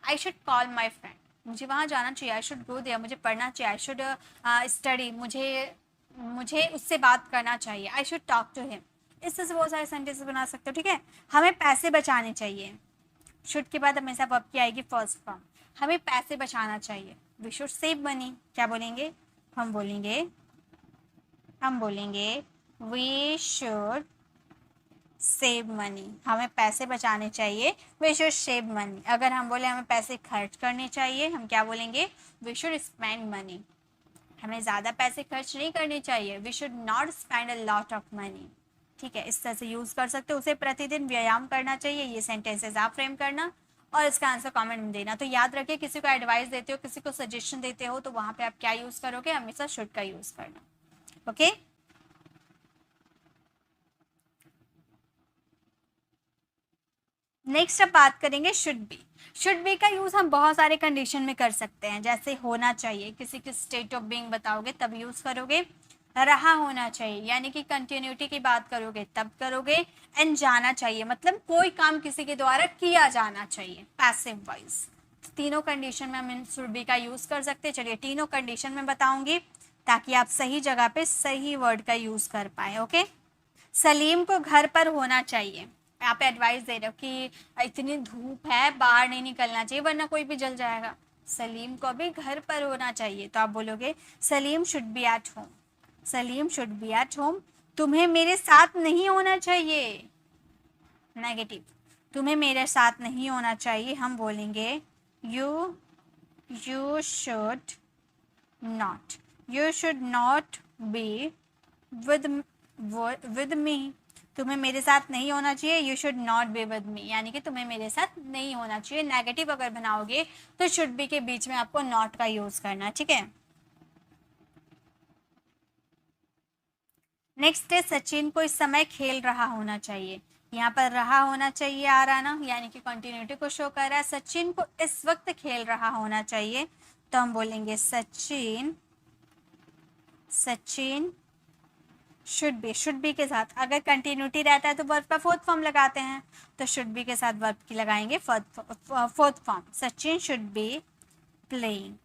I should call my friend, मुझे वहाँ जाना चाहिए, आई शुड गो देयर, मुझे पढ़ना चाहिए, आई शुड स्टडी, मुझे मुझे उससे बात करना चाहिए, I should talk to him. इस तरह से बहुत सारे सेंटेंसेस बना सकते हो। ठीक है, हमें पैसे बचाने चाहिए, शुड के बाद हमेशा वर्ब की आएगी फर्स्ट फॉर्म, हमें पैसे बचाना चाहिए, वी शुड सेव मनी, क्या बोलेंगे, हम बोलेंगे वी शुड सेव मनी, हमें पैसे बचाने चाहिए, वी शुड सेव मनी। अगर हम बोले हमें पैसे खर्च करने चाहिए, हम क्या बोलेंगे, वी शुड स्पेंड मनी, हमें ज़्यादा पैसे खर्च नहीं करने चाहिए, we should not spend a lot of money. ठीक है, इस तरह से यूज़ कर सकते हो। उसे प्रतिदिन व्यायाम करना चाहिए, ये सेंटेंसेस आप फ्रेम करना और इसका आंसर कमेंट में देना। तो याद रखिए, किसी को एडवाइस देते हो, किसी को सजेशन देते हो, तो वहाँ पे आप क्या यूज़ करोगे, हमेशा शुड का यूज़ करना। ओके, नेक्स्ट अब बात करेंगे शुड बी। शुड बी का यूज हम बहुत सारे कंडीशन में कर सकते हैं, जैसे होना चाहिए, किसी की स्टेट ऑफ बीइंग बताओगे तब यूज करोगे, रहा होना चाहिए यानी कि कंटिन्यूटी की बात करोगे तब करोगे, एंड जाना चाहिए मतलब कोई काम किसी के द्वारा किया जाना चाहिए, पैसिव वॉइस। तीनों कंडीशन में हम शुड बी का यूज कर सकते हैं। चलिए तीनों कंडीशन में बताऊंगी ताकि आप सही जगह पे सही वर्ड का यूज कर पाए। ओके, सलीम को घर पर होना चाहिए, आप एडवाइस दे रहे हो कि इतनी धूप है, बाहर नहीं निकलना चाहिए वरना कोई भी जल जाएगा, सलीम को भी घर पर होना चाहिए, तो आप बोलोगे Salim should be at home, Salim should be at home. तुम्हें मेरे साथ नहीं होना चाहिए, नेगेटिव, तुम्हें मेरे साथ नहीं होना चाहिए, हम बोलेंगे you you should not, you should not be with me. तुम्हें मेरे साथ नहीं होना चाहिए, you should not be with me, यानी कि तुम्हें मेरे साथ नहीं होना चाहिए। नेगेटिव अगर बनाओगे तो शुड बी के बीच में आपको नॉट का यूज करना है, ठीक है। नेक्स्ट है सचिन को इस समय खेल रहा होना चाहिए। यहाँ पर रहा होना चाहिए आ रहा ना, यानी कि कंटिन्यूटी को शो कर रहा है। सचिन को इस वक्त खेल रहा होना चाहिए तो हम बोलेंगे सचिन शुड बी के साथ अगर कंटिन्यूटी रहता है तो वर्ब का फोर्थ फॉर्म लगाते हैं, तो शुड बी के साथ वर्ब की लगाएंगे fourth form. Sachin should be playing,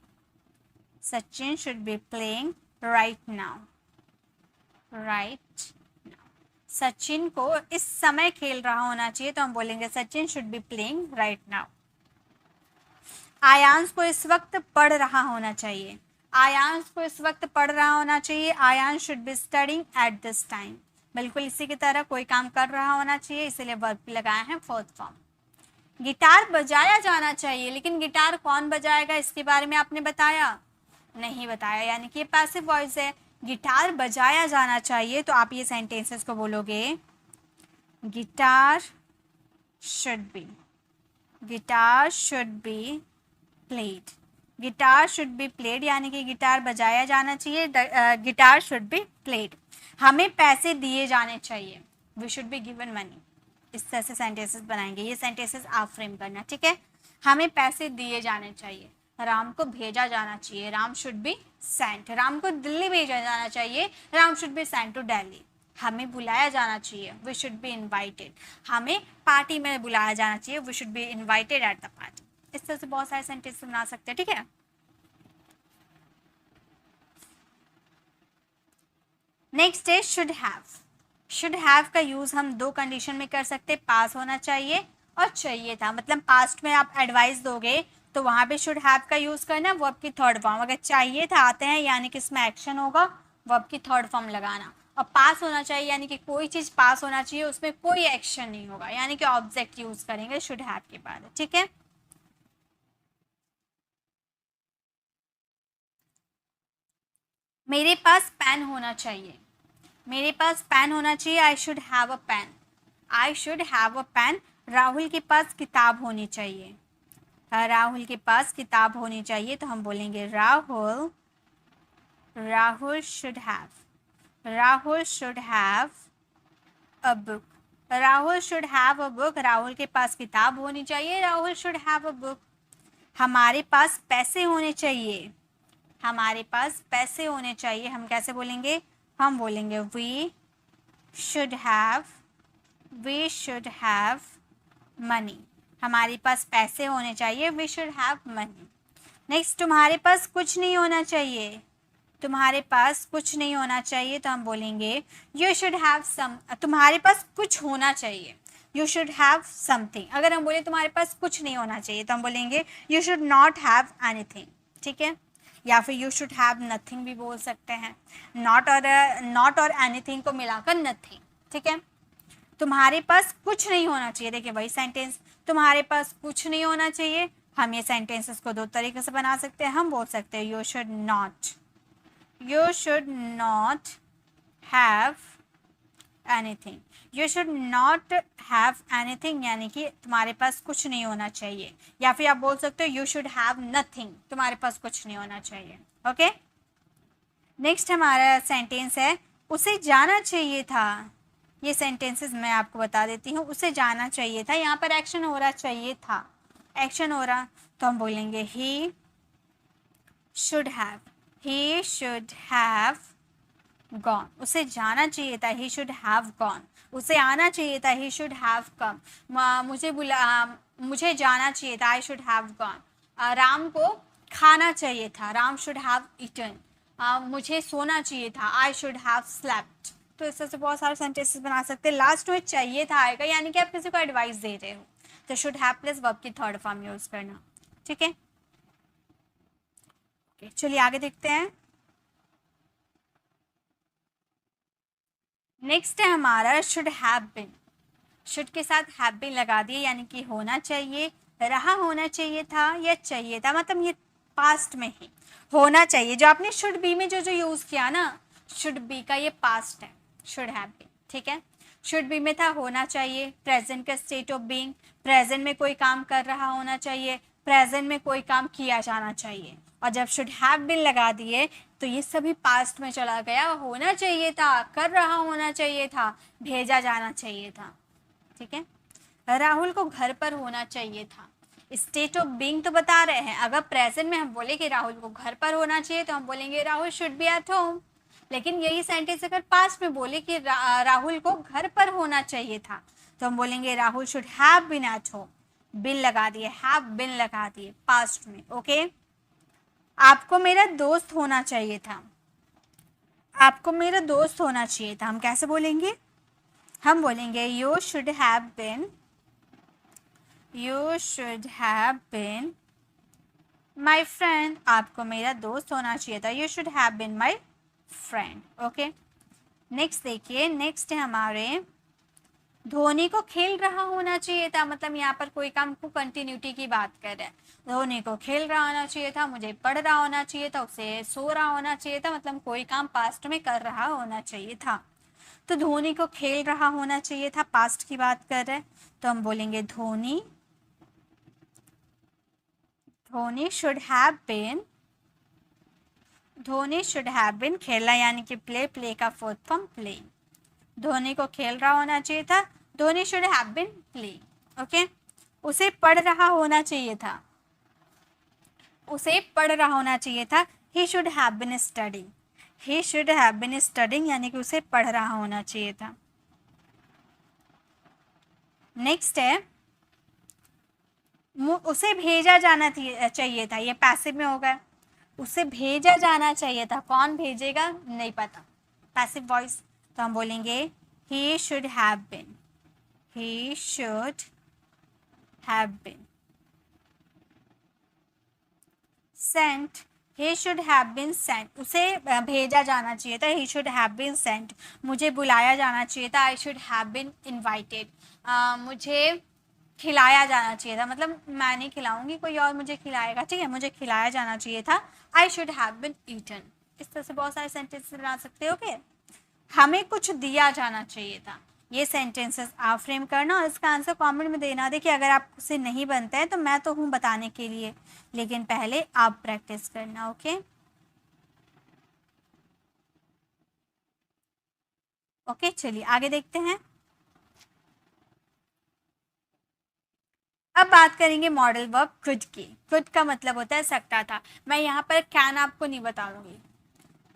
Sachin should be playing right now, right. Sachin को इस समय खेल रहा होना चाहिए तो हम बोलेंगे Sachin should be playing right now. Aayansh को इस वक्त पढ़ रहा होना चाहिए, आयांश को इस वक्त पढ़ रहा होना चाहिए। Aayansh should be studying at this time, बिल्कुल इसी की तरह कोई काम कर रहा होना चाहिए, इसीलिए वर्ब लगाए हैं फोर्थ फॉर्म। गिटार बजाया जाना चाहिए, लेकिन गिटार कौन बजाएगा इसके बारे में आपने बताया नहीं बताया, यानी कि ये पैसिव वॉइस है। गिटार बजाया जाना चाहिए तो आप ये सेंटेंसेस को बोलोगे guitar should be played, guitar should be played, यानी कि गिटार बजाया जाना चाहिए, गिटार शुड बी प्लेड। हमें पैसे दिए जाने चाहिए, we should be given money. इस तरह से सेंटेंसेस बनाएंगे, ये सेंटेंसेस आप फ्रेम करना, ठीक है। हमें पैसे दिए जाने चाहिए, राम को भेजा जाना चाहिए, Ram should be sent, Ram को दिल्ली भेजा जाना चाहिए, Ram should be sent to Delhi. हमें बुलाया जाना चाहिए, वी शुड बी इनवाइटेड, हमें पार्टी में बुलाया जाना चाहिए, we should be invited at the party. इस तरह से बहुत सारे सेंटेंस बना सकते हैं, ठीक है। नेक्स्ट है शुड हैव। शुड हैव का यूज हम दो कंडीशन में कर सकते हैं, पास होना चाहिए और चाहिए था। मतलब पास्ट में आप एडवाइस दोगे तो वहां पे शुड हैव का यूज करना, वर्ब की थर्ड फॉर्म। अगर चाहिए था आते हैं यानी कि इसमें एक्शन होगा, वर्ब की थर्ड फॉर्म लगाना। और पास होना चाहिए यानी कि कोई चीज पास होना चाहिए, उसमें कोई एक्शन नहीं होगा, यानी कि ऑब्जेक्ट यूज करेंगे शुड हैव के बाद, ठीक है। मेरे पास पेन होना चाहिए, मेरे पास पेन होना चाहिए, I should have a pen, I should have a pen. Rahul के पास किताब होनी चाहिए, राहुल के पास किताब होनी चाहिए तो हम बोलेंगे Rahul should have a book, Rahul should have a book, Rahul के पास किताब होनी चाहिए, Rahul should have a book. हमारे पास पैसे होने चाहिए, हमारे पास पैसे होने चाहिए, हम कैसे बोलेंगे, हम बोलेंगे वी शुड हैव मनी, हमारे पास पैसे होने चाहिए, we should have money. Next, तुम्हारे पास कुछ नहीं होना चाहिए, तुम्हारे पास कुछ नहीं होना चाहिए तो हम बोलेंगे यू शुड हैव सम, तुम्हारे पास कुछ होना चाहिए, यू शुड हैव समथिंग। अगर हम बोले तुम्हारे पास कुछ नहीं होना चाहिए तो हम बोलेंगे you should not have anything, ठीक है। या फिर यू शुड हैव नथिंग भी बोल सकते हैं, नॉट और एनीथिंग को मिलाकर नथिंग, ठीक है। तुम्हारे पास कुछ नहीं होना चाहिए, देखिए वही सेंटेंस, तुम्हारे पास कुछ नहीं होना चाहिए। हम ये सेंटेंसेस को दो तरीके से बना सकते हैं, हम बोल सकते हैं you should not have anything, you should not have anything, यानी कि तुम्हारे पास कुछ नहीं होना चाहिए। या फिर आप बोल सकते हो यू शुड हैव नथिंग, तुम्हारे पास कुछ नहीं होना चाहिए, ओके। नेक्स्ट हमारा सेंटेंस है उसे जाना चाहिए था। ये सेंटेंसेस मैं आपको बता देती हूँ, उसे जाना चाहिए था, यहाँ पर एक्शन हो रहा चाहिए था, एक्शन हो रहा तो हम बोलेंगे ही शुड हैव गॉन, उसे जाना चाहिए था, ही शुड हैव गॉन। उसे आना चाहिए था, ही शुड हैव कम। मुझे जाना चाहिए था, आई शुड हैव गॉन। राम को खाना चाहिए था, राम शुड हैव ईटन। मुझे सोना चाहिए था, आई शुड हैव स्लेप्ट। तो इस तरह से बहुत सारे सेंटेंसेस बना सकते हैं। लास्ट में चाहिए था आएगा, यानी कि आप किसी को एडवाइस दे रहे हो तो शुड हैव प्लस वर्ब की थर्ड फॉर्म यूज करना, ठीक है। चलिए आगे देखते हैं। नेक्स्ट है हमारा शुड हैव बीन। शुड के साथ हैव बीन लगा दिए, यानी कि होना चाहिए, रहा होना चाहिए था या चाहिए था, मतलब ये पास्ट में ही होना चाहिए। जो आपने शुड बी में जो यूज किया ना, शुड बी का ये पास्ट है, शुड हैव बीन, ठीक है। शुड बी में था होना चाहिए, प्रेजेंट का स्टेट ऑफ बीइंग, प्रेजेंट में कोई काम कर रहा होना चाहिए, प्रेजेंट में कोई काम किया जाना चाहिए। और जब शुड हैव बीन लगा दिए तो ये सभी पास्ट में चला गया, होना चाहिए था, कर रहा होना चाहिए था, भेजा जाना चाहिए था। ठीक है, राहुल को घर पर होना चाहिए था। स्टेट ऑफ बीइंग तो बता रहे हैं, अगर प्रेजेंट में हम बोले कि राहुल को घर पर होना चाहिए तो हम बोलेंगे Rahul should be at home. लेकिन यही सेंटेंस अगर पास्ट में बोले कि राहुल को घर पर होना चाहिए था तो हम बोलेंगे Rahul should have been at home. Been लगा दिए, हैव बिन लगा दिए पास्ट में। ओके, आपको मेरा दोस्त होना चाहिए था। आपको मेरा दोस्त होना चाहिए था हम कैसे बोलेंगे? हम बोलेंगे you should have been, you should have been my friend. आपको मेरा दोस्त होना चाहिए था, you should have been my friend. Okay, next देखिए, नेक्स्ट है हमारे धोनी को खेल रहा होना चाहिए था। मतलब यहाँ पर कोई काम को कंटिन्यूटी की बात कर रहे हैं। धोनी को खेल रहा होना चाहिए था, मुझे पढ़ रहा होना चाहिए था, उसे सो रहा होना चाहिए था। मतलब कोई काम पास्ट में कर रहा होना चाहिए था। तो धोनी को खेल रहा होना चाहिए था, पास्ट की बात कर रहे हैं तो हम बोलेंगे Dhoni, Dhoni should have been, Dhoni should have been खेलना यानी कि प्ले, प्ले का फोर्थ फॉर्म प्ले। धोनी को खेल रहा होना चाहिए था, Dhoni should have been playing. Okay, उसे पढ़ रहा होना चाहिए था, उसे पढ़ रहा होना चाहिए था, he should have been studying, he should have been studying यानी कि उसे पढ़ रहा होना चाहिए था। नेक्स्ट है उसे भेजा जाना चाहिए था, ये पैसिव में होगा। उसे भेजा जाना चाहिए था, कौन भेजेगा नहीं पता, पैसिव वॉइस। तो हम बोलेंगे he should have been, he should have been sent, he should have been sent, उसे भेजा जाना चाहिए था, he should have been sent। मुझे बुलाया जाना चाहिए था, I should have been invited। मुझे खिलाया जाना चाहिए था, मतलब मैं नहीं खिलाऊंगी, कोई और मुझे खिलाएगा। ठीक है, मुझे खिलाया जाना चाहिए था, I should have been eaten। इस तरह से बहुत सारे सेंटेंसेस बना सकते हो। ओके, हमें कुछ दिया जाना चाहिए था। ये सेंटेंसेस आप फ्रेम करना और इसका आंसर कमेंट में देना। देखिए अगर आपसे नहीं बनता है तो मैं तो हूँ बताने के लिए, लेकिन पहले आप प्रैक्टिस करना। ओके ओके, चलिए आगे देखते हैं। अब बात करेंगे मॉडल वर्ब कुड की। कुड का मतलब होता है सकता था। मैं यहाँ पर कैन आपको नहीं बताऊंगी,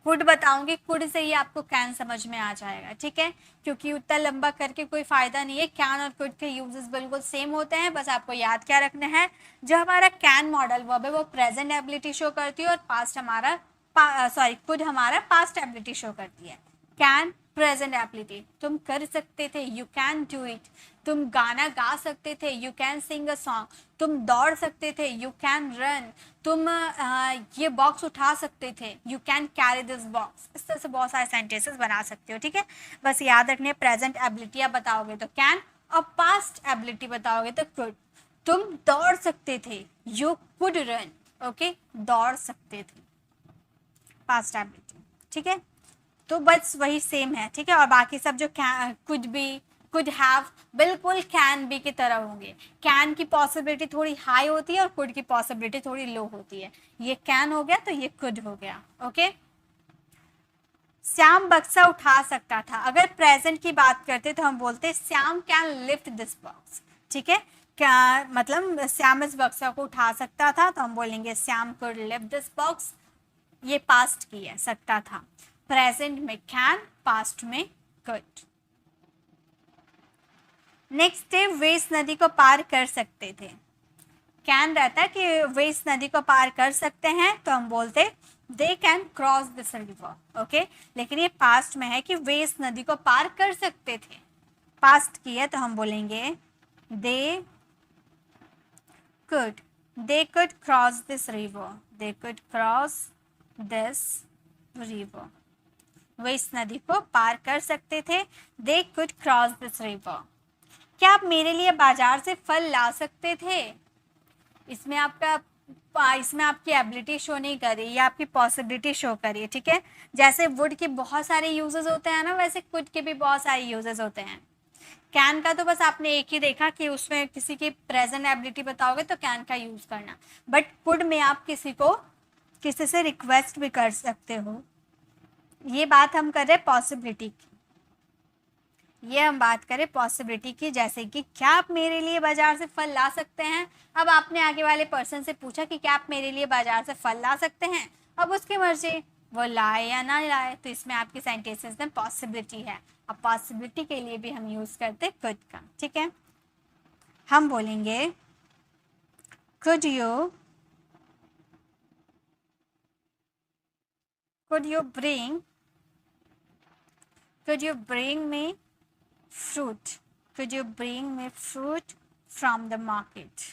कुड बताऊंगी। कुड से ही आपको कैन समझ में आ जाएगा। ठीक है, क्योंकि उतना लंबा करके कोई फायदा नहीं है। कैन और कुड के यूजेस बिल्कुल सेम होते हैं, बस आपको याद क्या रखना है, जो हमारा कैन मॉडल वर्ब है वो प्रेजेंट एबिलिटी शो करती है और पास्ट हमारा कुड हमारा पास्ट एबिलिटी शो करती है। कैन प्रेजेंट एबिलिटी, तुम कर सकते थे, यू कैन डू इट। तुम गाना गा सकते थे, you can sing a song. तुम दौड़ सकते थे, यू कैन रन। तुम ये बॉक्स उठा सकते थे, you can carry this box. इस तरह से बहुत सारे सेंटेंसेस बना सकते हो। ठीक है, बस याद रखने प्रेजेंट एबिलिटी आप बताओगे तो कैन और पास्ट एबिलिटी बताओगे तो कुड। तुम दौड़ सकते थे, यू कुड रन। ओके, दौड़ सकते थे, पास्ट एबिलिटी। ठीक है, तो बस वही सेम है। ठीक है, और बाकी सब जो कुड बी, कुड हैव, बिल्कुल कैन बी की तरह होंगे। कैन की पॉसिबिलिटी थोड़ी हाई होती है और कुड की पॉसिबिलिटी थोड़ी लो होती है। ये कैन हो गया तो ये कुड हो गया। ओके, श्याम बक्सा उठा सकता था। अगर प्रेजेंट की बात करते तो हम बोलते Shyam can lift this box. ठीक है, क्या मतलब श्याम इस बक्सा को उठा सकता था तो हम बोलेंगे Shyam could lift this box. ये पास्ट की है, सकता था। प्रेजेंट में कैन, पास्ट में कुड। नेक्स्ट है वे इस नदी को पार कर सकते थे। कैन रहता है कि वे इस नदी को पार कर सकते हैं तो हम बोलते they can cross this river. Okay, लेकिन ये पास्ट में है कि वे इस नदी को पार कर सकते थे, पास्ट की है तो हम बोलेंगे they could cross this river, they could cross this river. वे इस नदी को पार कर सकते थे, they could cross this river. क्या आप मेरे लिए बाजार से फल ला सकते थे? इसमें आपकी एबिलिटी शो नहीं कर रही, ये आपकी पॉसिबिलिटी शो करिए। ठीक है, जैसे वुड के बहुत सारे यूजेस होते हैं ना, वैसे कुड के भी बहुत सारे यूजेस होते हैं। कैन का तो बस आपने एक ही देखा कि उसमें किसी की प्रेजेंट एबिलिटी बताओगे तो कैन का यूज करना, बट कुड में आप किसी से रिक्वेस्ट भी कर सकते हो। ये बात हम कर रहे हैं पॉसिबिलिटी की, ये हम बात करें पॉसिबिलिटी की, जैसे कि क्या आप मेरे लिए बाजार से फल ला सकते हैं। अब आपने आगे वाले पर्सन से पूछा कि क्या आप मेरे लिए बाजार से फल ला सकते हैं, अब उसकी मर्जी वो लाए या ना लाए, तो इसमें आपके सेंटेंसेस में पॉसिबिलिटी है। अब पॉसिबिलिटी के लिए भी हम यूज करते कुड का, ठीक है। हम बोलेंगे could you bring me fruit, could you bring me fruit from the market,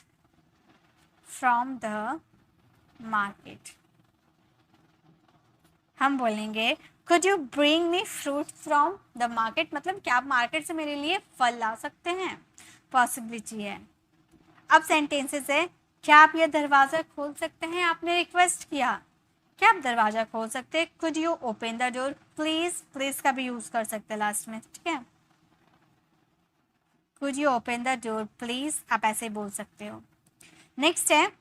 हम बोलेंगे could you bring me fruit from the market, मतलब क्या आप मार्केट से मेरे लिए फल ला सकते हैं, पॉसिबिलिटी है। अब सेंटेंसेस है, क्या आप ये दरवाज़ा खोल सकते हैं, आपने रिक्वेस्ट किया, क्या आप दरवाज़ा खोल सकते हैं। Could you open the door, please का भी यूज़ कर सकते हैं लास्ट में, ठीक है। Could you open the door please, आप ऐसे बोल सकते हो। नेक्स्ट है,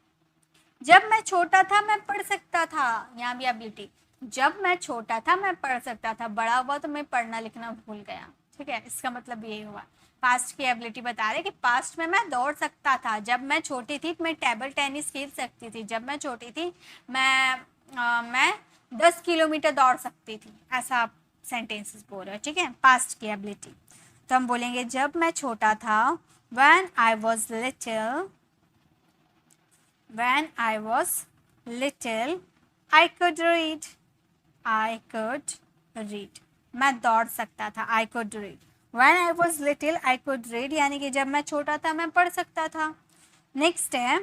जब मैं छोटा था मैं पढ़ सकता था, यहाँ भी एबिलिटी, जब मैं छोटा था मैं पढ़ सकता था, बड़ा हुआ तो मैं पढ़ना लिखना भूल गया, ठीक है। इसका मतलब ये हुआ, पास्ट की एबिलिटी बता रहे कि पास्ट में मैं दौड़ सकता था, जब मैं छोटी थी मैं टेबल टेनिस खेल सकती थी, जब मैं छोटी थी मैं 10 किलोमीटर दौड़ सकती थी, ऐसा आप सेंटेंसेस बोल रहे हो, ठीक है, पास्ट की एबिलिटी। तो हम बोलेंगे जब मैं छोटा था, when I was little I could read, मैं दौड़ सकता था, I could read, when I was little I could read, यानी कि जब मैं छोटा था मैं पढ़ सकता था। नेक्स्ट है,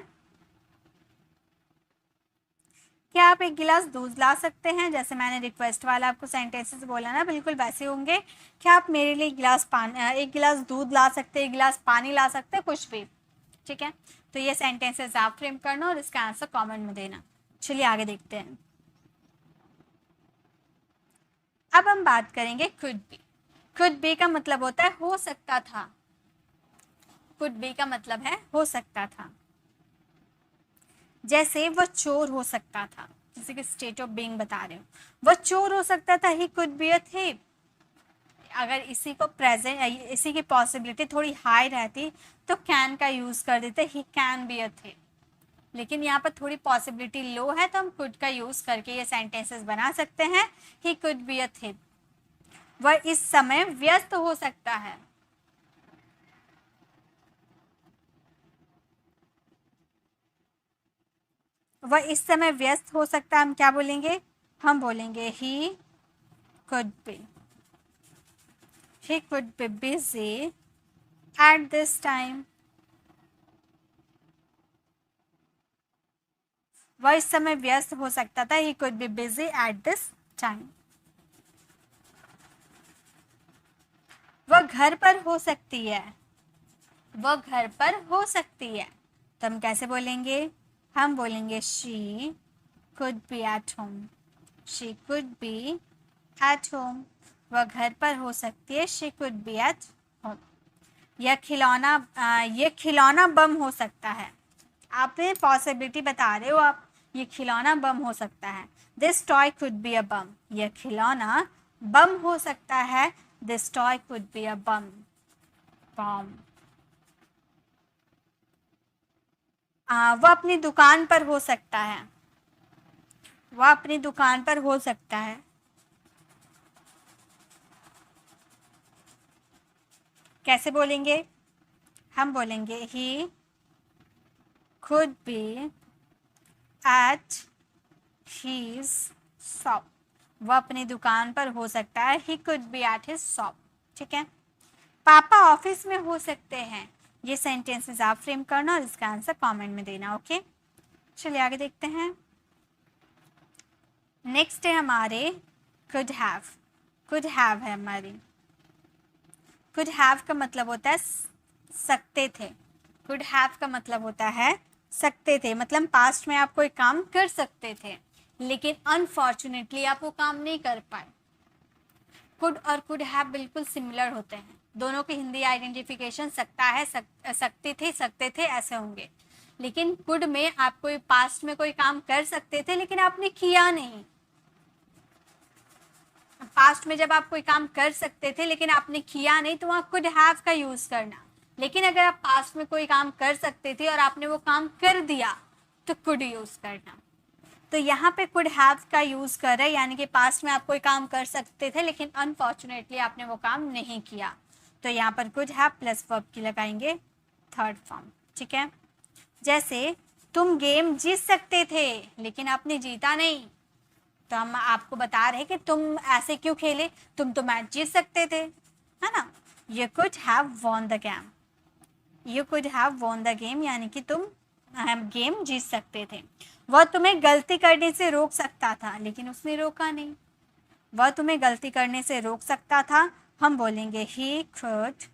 क्या आप एक गिलास दूध ला सकते हैं, जैसे मैंने रिक्वेस्ट वाला आपको सेंटेंसेस बोला ना, बिल्कुल वैसे होंगे। क्या आप मेरे लिए एक गिलास दूध ला सकते हैं, एक गिलास पानी ला सकते हैं, कुछ भी, ठीक है। तो ये सेंटेंसेस आप फ्रेम करना और इसका आंसर कमेंट में देना। चलिए आगे देखते हैं। अब हम बात करेंगे कुड बी का मतलब होता है हो सकता था, कुड बी का मतलब है हो सकता था। जैसे वो चोर हो सकता था, जैसे कि स्टेट ऑफ बीइंग बता रहे हो, वो चोर हो सकता था, he could be a thief. अगर इसी की पॉसिबिलिटी थोड़ी हाई रहती तो कैन का यूज कर देते, he can be a thief. लेकिन यहाँ पर थोड़ी पॉसिबिलिटी लो है तो हम कुड का यूज करके ये सेंटेंसेस बना सकते हैं, he could be a thief. वह इस समय व्यस्त हो सकता है, वह इस समय व्यस्त हो सकता है, हम क्या बोलेंगे, हम बोलेंगे he could be busy at this time, वह इस समय व्यस्त हो सकता था, he could be busy at this time. वह घर पर हो सकती है, वह घर पर हो सकती है, तो हम कैसे बोलेंगे, हम बोलेंगे she could be at home, she could be at home, वह घर पर हो सकती है, she could be at home. ये खिलौना बम हो सकता है, आपने पॉसिबिलिटी बता रहे हो आप, ये खिलौना बम हो सकता है, this toy could be a bomb, यह खिलौना बम हो सकता है, this toy could be a bomb. वह अपनी दुकान पर हो सकता है, वह अपनी दुकान पर हो सकता है, कैसे बोलेंगे, हम बोलेंगे ही could be at his shop, वह अपनी दुकान पर हो सकता है, he could be at his shop, ठीक है। पापा ऑफिस में हो सकते हैं, ये सेंटेंसेस आप फ्रेम करना और इसका आंसर कमेंट में देना, ओके। चलिए आगे देखते हैं। नेक्स्ट है हमारे could have है हमारी, could have का मतलब होता है सकते थे, could have का मतलब होता है सकते थे, मतलब पास्ट में आप कोई काम कर सकते थे लेकिन अनफॉर्चुनेटली आप वो काम नहीं कर पाए। कुड और कुड हैव बिल्कुल सिमिलर होते हैं, दोनों की हिंदी आइडेंटिफिकेशन सकता है, सकती थी, सकते थे ऐसे होंगे। लेकिन कुड में आप कोई पास्ट में कोई काम कर सकते थे लेकिन आपने किया नहीं। पास्ट में जब आप कोई काम कर सकते थे लेकिन आपने किया नहीं तो वहां कुड हैव का यूज करना। लेकिन अगर आप पास्ट में कोई काम कर सकते थे और आपने वो काम कर दिया तो कुड यूज करना। तो यहाँ पे कुड हैव का यूज कर रहे हैं, यानी कि पास्ट में आप कोई काम कर सकते थे लेकिन अनफॉर्चुनेटली आपने वो काम नहीं किया। तो यहाँ पर कुड हैव प्लस वर्ब की लगाएंगे थर्ड फॉर्म। ठीक है, जैसे तुम गेम जीत सकते थे लेकिन आपने जीता नहीं। तो हम आपको बता रहे हैं कि तुम ऐसे क्यों खेले, तुम तो मैच जीत सकते थे, है ना। You could have won the game, you could have won the game, यानी कि तुम गेम जीत सकते थे। वह तुम्हें गलती करने से रोक सकता था लेकिन उसने रोका नहीं। वह तुम्हें गलती करने से रोक सकता था, हम बोलेंगे he could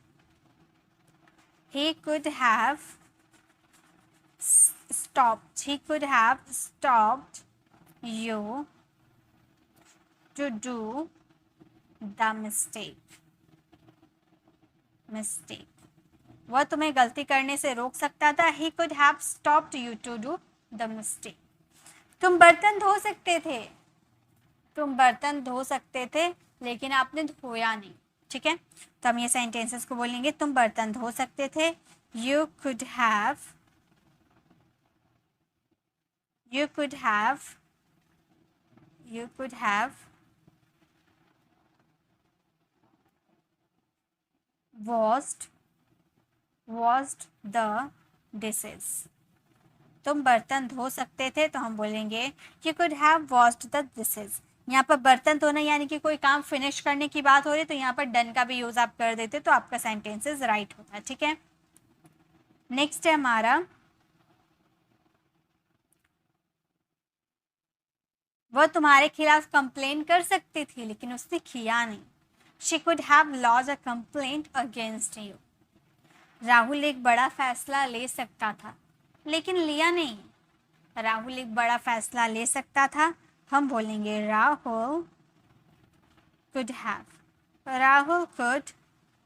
have stopped, he could have stopped you to do the mistake। वह तुम्हें गलती करने से रोक सकता था, he could have stopped you to do the mistake। तुम बर्तन धो सकते थे, तुम बर्तन धो सकते थे लेकिन आपने धोया नहीं। ठीक है, तो हम ये सेंटेंसेस को बोलेंगे, तुम बर्तन धो सकते थे, you could have washed the dishes। तुम बर्तन धो सकते थे, तो हम बोलेंगे you could have washed the dishes। यहाँ पर बर्तन धोना यानी कि कोई काम फिनिश करने की बात हो रही है, तो यहाँ पर डन का भी यूज आप कर देते तो आपका सेंटेंसेस राइट होता है। ठीक है, नेक्स्ट है हमारा, वह तुम्हारे खिलाफ कंप्लेन कर सकती थी लेकिन उसने किया नहीं। She could have lodge a complaint against you. Rahul एक बड़ा फैसला ले सकता था लेकिन लिया नहीं। राहुल एक बड़ा फैसला ले सकता था, हम बोलेंगे Rahul could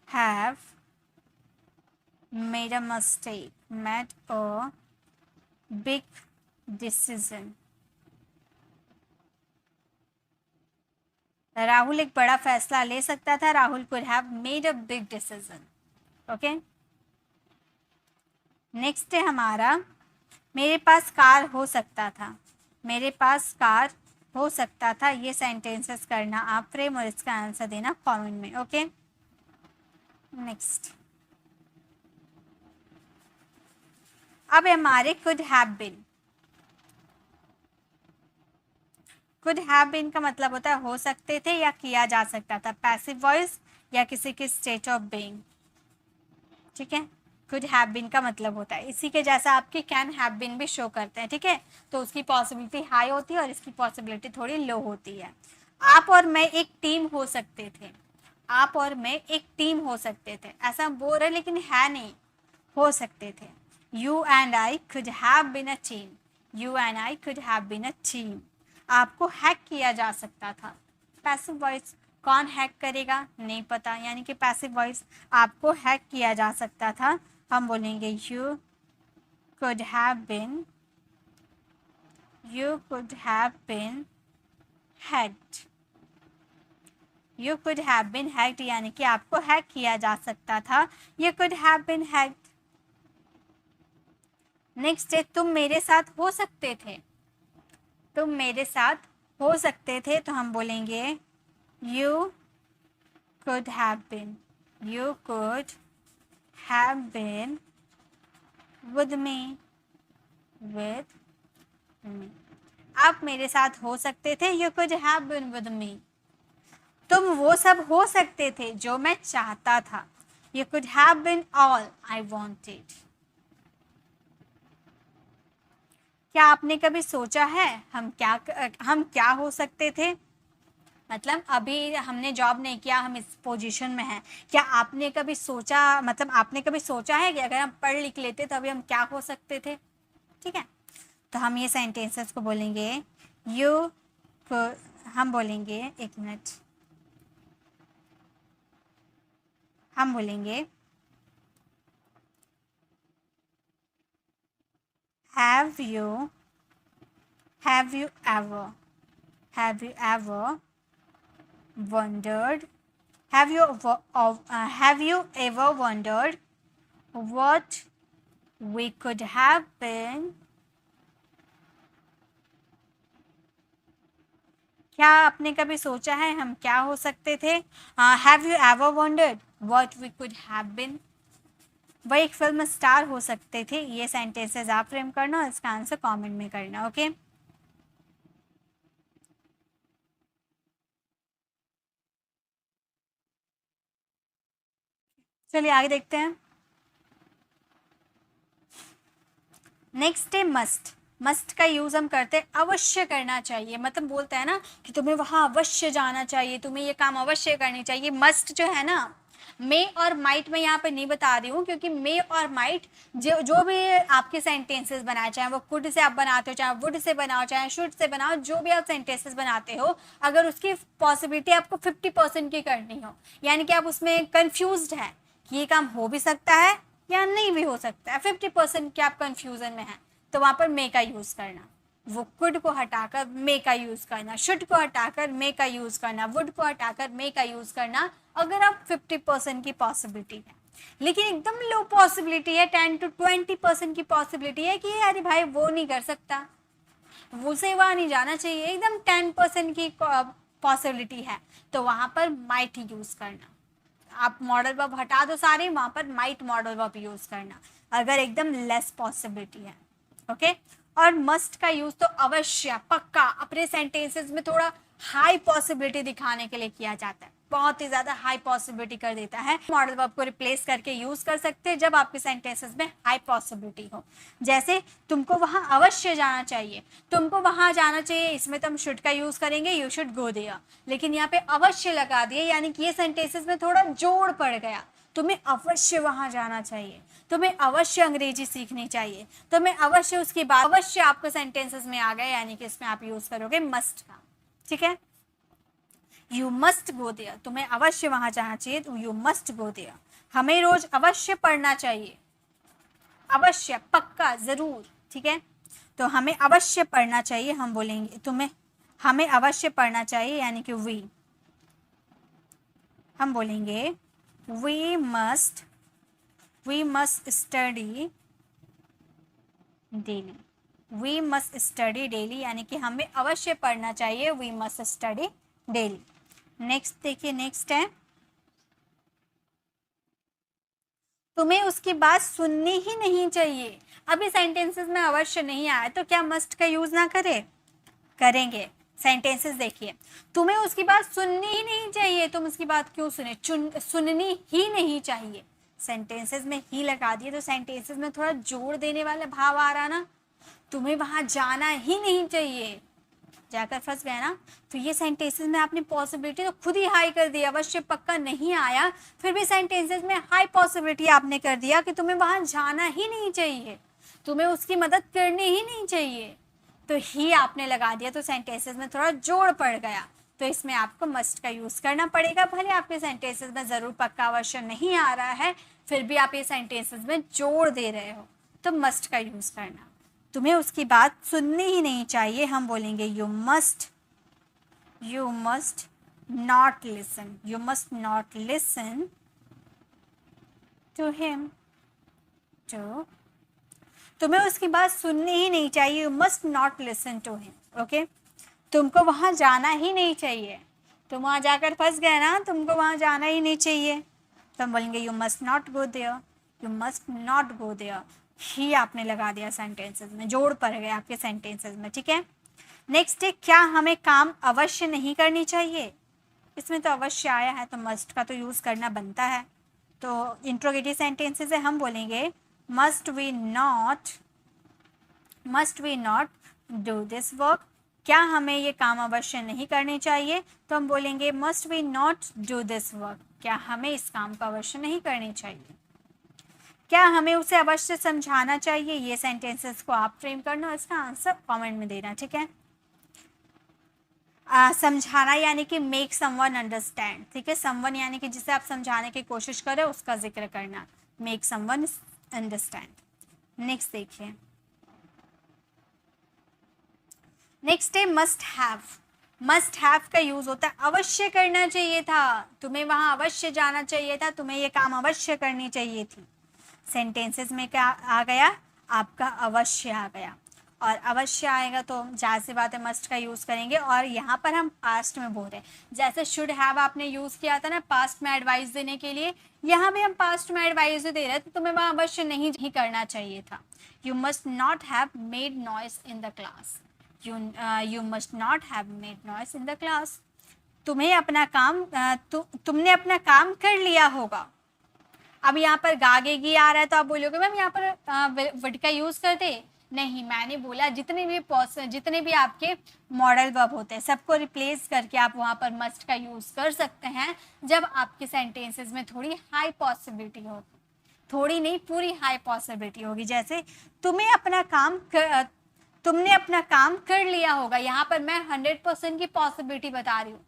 have made a big decision। Rahul एक बड़ा फैसला ले सकता था, Rahul could have made a big decision। Okay, next है हमारा, मेरे पास कार हो सकता था, मेरे पास कार हो सकता था। ये सेंटेंसेस करना आप फ्रेम और इसका आंसर देना कमेंट में। ओके, नेक्स्ट अब हमारे could have been. Could have been का मतलब होता है हो सकते थे या किया जा सकता था, पैसिव वॉइस या किसी की स्टेट ऑफ बीइंग। ठीक है, कुड हैव बीन का मतलब होता है, इसी के जैसा आपकी कैन हैव बीन भी शो करते हैं। ठीक है, तो उसकी पॉसिबिलिटी हाई होती है और इसकी पॉसिबिलिटी थोड़ी लो होती है। आप और मैं एक टीम हो सकते थे, आप और मैं एक टीम हो सकते थे, ऐसा बोल रहे लेकिन है नहीं, हो सकते थे। You and I could have been a team, you and I could have been a team. आपको हैक किया जा सकता था, पैसिव वॉइस, कौन हैक करेगा नहीं पता, यानी कि पैसिव वॉइस, आपको हैक किया जा सकता था, हम बोलेंगे you could have been hacked. You could have been hacked यानी कि आपको हैक किया जा सकता था, you could have been hacked. Next है, तुम मेरे साथ हो सकते थे, तुम मेरे साथ हो सकते थे, तो हम बोलेंगे you could have been, you could have been with me, आप मेरे साथ हो सकते थे, you could have been with me. तुम वो सब हो सकते थे जो मैं चाहता था, you could have been all I wanted. क्या आपने कभी सोचा है हम क्या हो सकते थे, मतलब अभी हमने जॉब नहीं किया, हम इस पोजीशन में हैं, क्या आपने कभी सोचा, मतलब आपने कभी सोचा है कि अगर हम पढ़ लिख लेते तो अभी हम क्या हो सकते थे। ठीक है, तो हम ये सेंटेंसेस को बोलेंगे हम बोलेंगे, एक मिनट, हम बोलेंगे have you ever wondered have you ever wondered what we could have been? क्या आपने कभी सोचा है हम क्या हो सकते थे? Have you ever wondered what we could have been? वह एक फिल्म स्टार हो सकते थे। ये सेंटेंसेस आप फ्रेम करना और इसका आंसर कमेंट में करना। ओके, चलिए आगे देखते हैं। नेक्स्ट है मस्ट। मस्ट का यूज हम करते हैं अवश्य करना चाहिए, मतलब बोलते हैं ना कि तुम्हें वहां अवश्य जाना चाहिए, तुम्हें ये काम अवश्य करनी चाहिए। मस्ट जो है ना, मे और माइट में यहाँ पे नहीं बता रही हूँ, क्योंकि मे और माइट जो भी आपके सेंटेंसेस बनाए, चाहे वो कुड से आप बनाते हो, चाहे वुड से बनाओ, चाहे शुड से बनाओ, जो भी आप सेंटेंसेस बनाते हो, अगर उसकी पॉसिबिलिटी आपको 50% की करनी हो, यानी कि आप उसमें कंफ्यूज्ड है कि ये काम हो भी सकता है या नहीं भी हो सकता है, 50% के आप कंफ्यूजन में हैं, तो वहां पर मे का यूज करना। वो कुड को हटाकर मे का यूज करना, शुड को हटाकर मे का यूज करना, वुड को हटाकर मे का यूज करना, अगर आप 50% की पॉसिबिलिटी है। लेकिन एकदम लो पॉसिबिलिटी है, 10 to 20% की पॉसिबिलिटी है कि अरे भाई वो नहीं कर सकता, उसे वहां नहीं जाना चाहिए, एकदम 10% की पॉसिबिलिटी है, तो वहां पर माइट यूज करना। आप मॉडल वर्ब हटा दो सारे, वहां पर माइट मॉडल वर्ब यूज करना अगर एकदम लेस पॉसिबिलिटी है। ओके, और मस्ट का यूज तो अवश्य, पक्का, अपने सेंटेंसेस में थोड़ा हाई पॉसिबिलिटी दिखाने के लिए किया जाता है, बहुत ही ज्यादा हाई पॉसिबिलिटी कर देता है। मॉडल वर्ब को रिप्लेस करके यूज कर सकते हैं जब आपके सेंटेंसेस में हाई पॉसिबिलिटी हो। जैसे तुमको वहां अवश्य जाना चाहिए, तुमको वहां जाना चाहिए, इसमें तो हम शुड का यूज करेंगे, यू शुड गो देयर, लेकिन यहाँ पे अवश्य लगा दिए, यानी कि ये सेंटेंसेस में थोड़ा जोड़ पड़ गया। तुम्हें अवश्य वहां जाना चाहिए, तुम्हें अवश्य अंग्रेजी सीखनी चाहिए, तुम्हें अवश्य उसकी बात अवश्य आपके सेंटेंसेस में आ गए, यानी कि इसमें आप यूज करोगे मस्ट का। ठीक है, यू मस्ट गो देयर, तुम्हें अवश्य वहां जाना चाहिए, तो यू मस्ट गो देयर। हमें रोज अवश्य पढ़ना चाहिए, अवश्य, पक्का, जरूर। ठीक है, तो हमें अवश्य पढ़ना चाहिए, हम बोलेंगे तुम्हें हमें अवश्य पढ़ना चाहिए, यानी कि वी, हम बोलेंगे we must study daily, we must study daily, यानी कि हमें अवश्य पढ़ना चाहिए, we must study daily. Next देखिए, नेक्स्ट है तुम्हें उसकी बात सुननी ही नहीं चाहिए। अभी सेंटेंसेस में अवश्य नहीं आया, तो क्या मस्ट का यूज ना करें? करेंगे। सेंटेंसेस देखिए, तुम्हें उसकी बात सुननी ही नहीं चाहिए, तुम उसकी बात क्यों सुने? सुननी ही नहीं चाहिए, सेंटेंसेस में ही लगा दिए, तो सेंटेंसेस में थोड़ा जोड़ देने वाला भाव आ रहा ना, तुम्हें वहां जाना ही नहीं चाहिए, जाकर फंस गया ना। तो ये सेंटेंसेस में आपने पॉसिबिलिटी तो खुद ही हाई कर दिया, अवश्य पक्का नहीं आया, फिर भी सेंटेंसेस में हाई पॉसिबिलिटी आपने कर दिया कि तुम्हें वहां जाना ही नहीं चाहिए, तुम्हें उसकी मदद करनी ही नहीं चाहिए, तो ही आपने लगा दिया, तो सेंटेंसेस में थोड़ा जोड़ पड़ गया, तो इसमें आपको मस्ट का यूज करना पड़ेगा। भले आपके सेंटेंसेस में जरूर पक्का अवश्य नहीं आ रहा है, फिर भी आप ये सेंटेंसेस में जोड़ दे रहे हो, तो मस्ट का यूज करना। तुम्हें उसकी बात सुननी ही नहीं चाहिए, हम बोलेंगे you must not listen to him, to, तुम्हें उसकी बात सुननी ही नहीं चाहिए, you must not listen to him. Okay, तुमको वहां जाना ही नहीं चाहिए, तुम वहां जाकर फंस गए ना, तुमको वहां जाना ही नहीं चाहिए, तो हम बोलेंगे you must not go there, you must not go there, ही आपने लगा दिया सेंटेंसेस में, जोड़ पड़ गया आपके सेंटेंसेस में। ठीक है, नेक्स्ट है क्या हमें काम अवश्य नहीं करनी चाहिए? इसमें तो अवश्य आया है, तो मस्ट का तो यूज करना बनता है, तो इंट्रोगेटिव सेंटेंसेस है, हम बोलेंगे must we not do this work, क्या हमें ये काम अवश्य नहीं करने चाहिए, तो हम बोलेंगे must we not do this work, क्या हमें इस काम को अवश्य नहीं करनी चाहिए। क्या हमें उसे अवश्य समझाना चाहिए? ये सेंटेंसेस को आप फ्रेम करना और इसका आंसर कमेंट में देना। ठीक है, समझाना यानी कि मेक समवन अंडरस्टैंड, ठीक है। समवन यानी कि जिसे आप समझाने की कोशिश करें उसका जिक्र करना, मेक समवन अंडरस्टैंड। नेक्स्ट देखिए, नेक्स्ट है मस्ट हैव। मस्ट हैव का यूज होता है अवश्य करना चाहिए था, तुम्हें वहां अवश्य जाना चाहिए था, तुम्हें ये काम अवश्य करनी चाहिए थी। सेंटेंसेस में क्या आ गया, आपका अवश्य आ गया, और अवश्य आएगा तो जाहिर सी बात है मस्ट का यूज करेंगे। और यहाँ पर हम पास्ट में बोल रहे हैं, जैसे शुड हैव आपने यूज किया था ना पास्ट में एडवाइस देने के लिए, यहाँ भी हम पास्ट में एडवाइस दे रहे हैं, तो तुम्हें वहां अवश्य नहीं ही करना चाहिए था। You must not have made noise in the class, you must not have made noise in the class. तुम्हें अपना काम तुमने अपना काम कर लिया होगा। अब यहाँ पर गागेगी आ रहा है तो आप बोलोगे मैम यहाँ पर वर्ड का यूज करते, नहीं मैंने बोला जितने भी आपके मॉडल वर्ब होते हैं सबको रिप्लेस करके आप वहाँ पर मस्ट का यूज कर सकते हैं जब आपके सेंटेंसेस में थोड़ी हाई पॉसिबिलिटी होगी, थोड़ी नहीं पूरी हाई पॉसिबिलिटी होगी। जैसे तुमने अपना काम कर लिया होगा, यहाँ पर मैं 100% की पॉसिबिलिटी बता रही हूँ,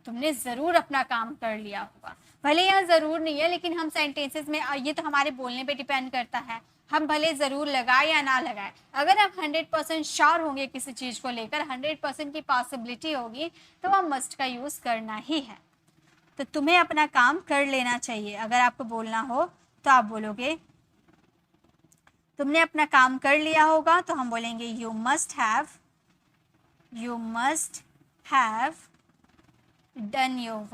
तुमने जरूर अपना काम कर लिया होगा। भले यहाँ जरूर नहीं है लेकिन हम सेंटेंसेस में ये तो हमारे बोलने पे डिपेंड करता है, हम भले जरूर लगाए या ना लगाए। अगर आप 100% श्योर होंगे किसी चीज को लेकर, 100% की पॉसिबिलिटी होगी तो वह मस्ट का यूज करना ही है। तो तुम्हें अपना काम कर लेना चाहिए, अगर आपको बोलना हो तो आप बोलोगे तुमने अपना काम कर लिया होगा, तो हम बोलेंगे you must have done your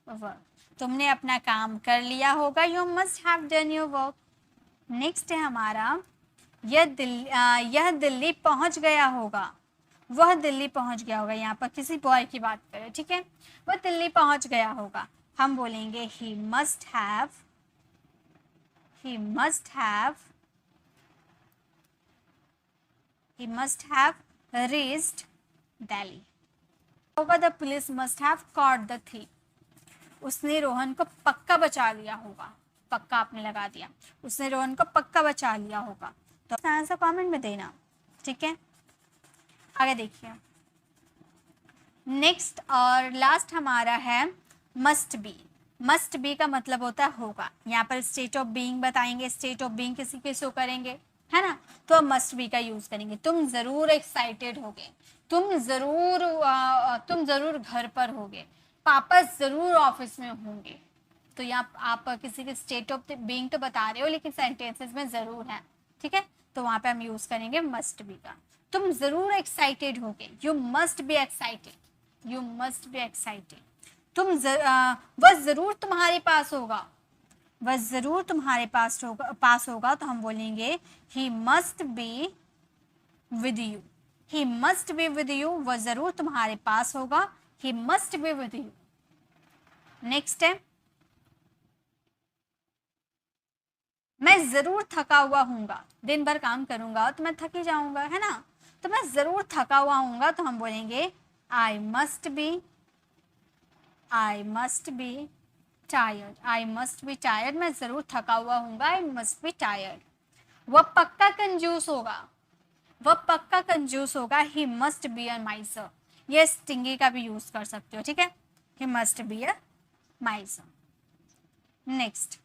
work, तुमने अपना काम कर लिया होगा, you must have done your work. Next है हमारा यह दिल्ली पहुंच गया होगा, वह दिल्ली पहुंच गया होगा, यहाँ पर किसी बॉय की बात करें, ठीक है, वह दिल्ली पहुंच गया होगा, हम बोलेंगे he must have reached Delhi होगा। The police must have caught the thief, उसने रोहन को पक्का बचा लिया होगा, पक्का आपने लगा दिया, उसने रोहन को पक्का बचा लिया होगा। तो आंसर कमेंट में देना, ठीक है। आगे देखिए, नेक्स्ट और लास्ट हमारा है मस्ट बी। मस्ट बी का मतलब होता है होगा, यहाँ पर स्टेट ऑफ बीइंग बताएंगे, स्टेट ऑफ बीइंग किसी के शो करेंगे, है ना, तो हम मस्ट बी का यूज करेंगे। तुम जरूर एक्साइटेड होगे, तुम जरूर घर पर होगे, पापा जरूर ऑफिस में होंगे। तो यहाँ आप किसी के स्टेट ऑफ बीइंग तो बता रहे हो लेकिन सेंटेंसेस में जरूर है, ठीक है, तो वहां पे हम यूज करेंगे मस्ट बी का। तुम जरूर एक्साइटेड होगे, यू मस्ट बी एक्साइटेड, वह जरूर तुम्हारे पास होगा, पास होगा, तो हम बोलेंगे he must be with you, वह जरूर तुम्हारे पास होगा, he must be with you. Next है मैं जरूर थका हुआ हूँगा, दिन भर काम करूंगा तो मैं थक ही जाऊंगा, है ना, तो मैं जरूर थका हुआ हूँगा, तो हम बोलेंगे आई मस्ट बी टायर्ड, मैं जरूर थका हुआ हूँगा, आई मस्ट बी टायर्ड। वह पक्का कंजूस होगा, he must be a Mysore, ये स्टिंगी का भी यूज कर सकते हो, ठीक है, he must be a Mysore. Next,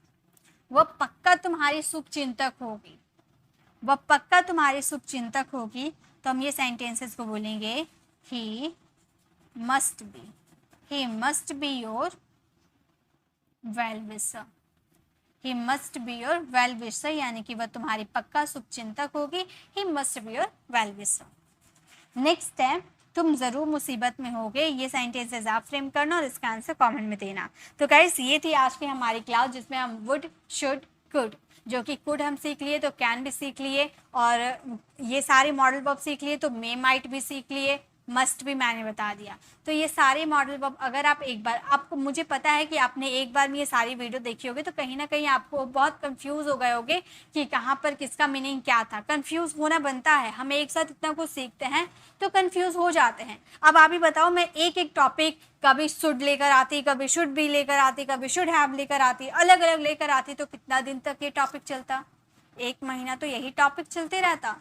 वह पक्का तुम्हारी शुभचिंतक होगी, तो हम ये सेंटेंसेस को बोलेंगे he must be your well wisher, यानी कि वह तुम्हारी पक्का शुभचिंतक होगी, he must be your well wisher. Next है तुम जरूर मुसीबत में होगे, ये सेंटेंसेस आप फ्रेम करना और इसका आंसर कमेंट में देना। तो गाइस ये थी आज की हमारी क्लास जिसमें हम वुड, शुड, कुड, जो कि कुड हम सीख लिए तो कैन भी सीख लिए, और ये सारे मॉडल वर्ब सीख लिए तो मे, माइट भी सीख लिए, मस्ट भी मैंने बता दिया। तो ये सारे मॉडल वर्ब अगर आप एक बार, आपको मुझे पता है कि आपने एक बार में ये सारी वीडियो देखी होगी तो कहीं ना कहीं आपको बहुत कंफ्यूज हो गए होगे कि कहाँ पर किसका मीनिंग क्या था। कंफ्यूज होना बनता है, हम एक साथ इतना कुछ सीखते हैं तो कंफ्यूज हो जाते हैं। अब आप ही बताओ, मैं एक टॉपिक कभी शुड लेकर आती, कभी शुड भी लेकर आती, कभी शुड हैव लेकर आती, अलग अलग लेकर आती, तो कितना दिन तक ये टॉपिक चलता? 1 महीना तो यही टॉपिक चलते रहता।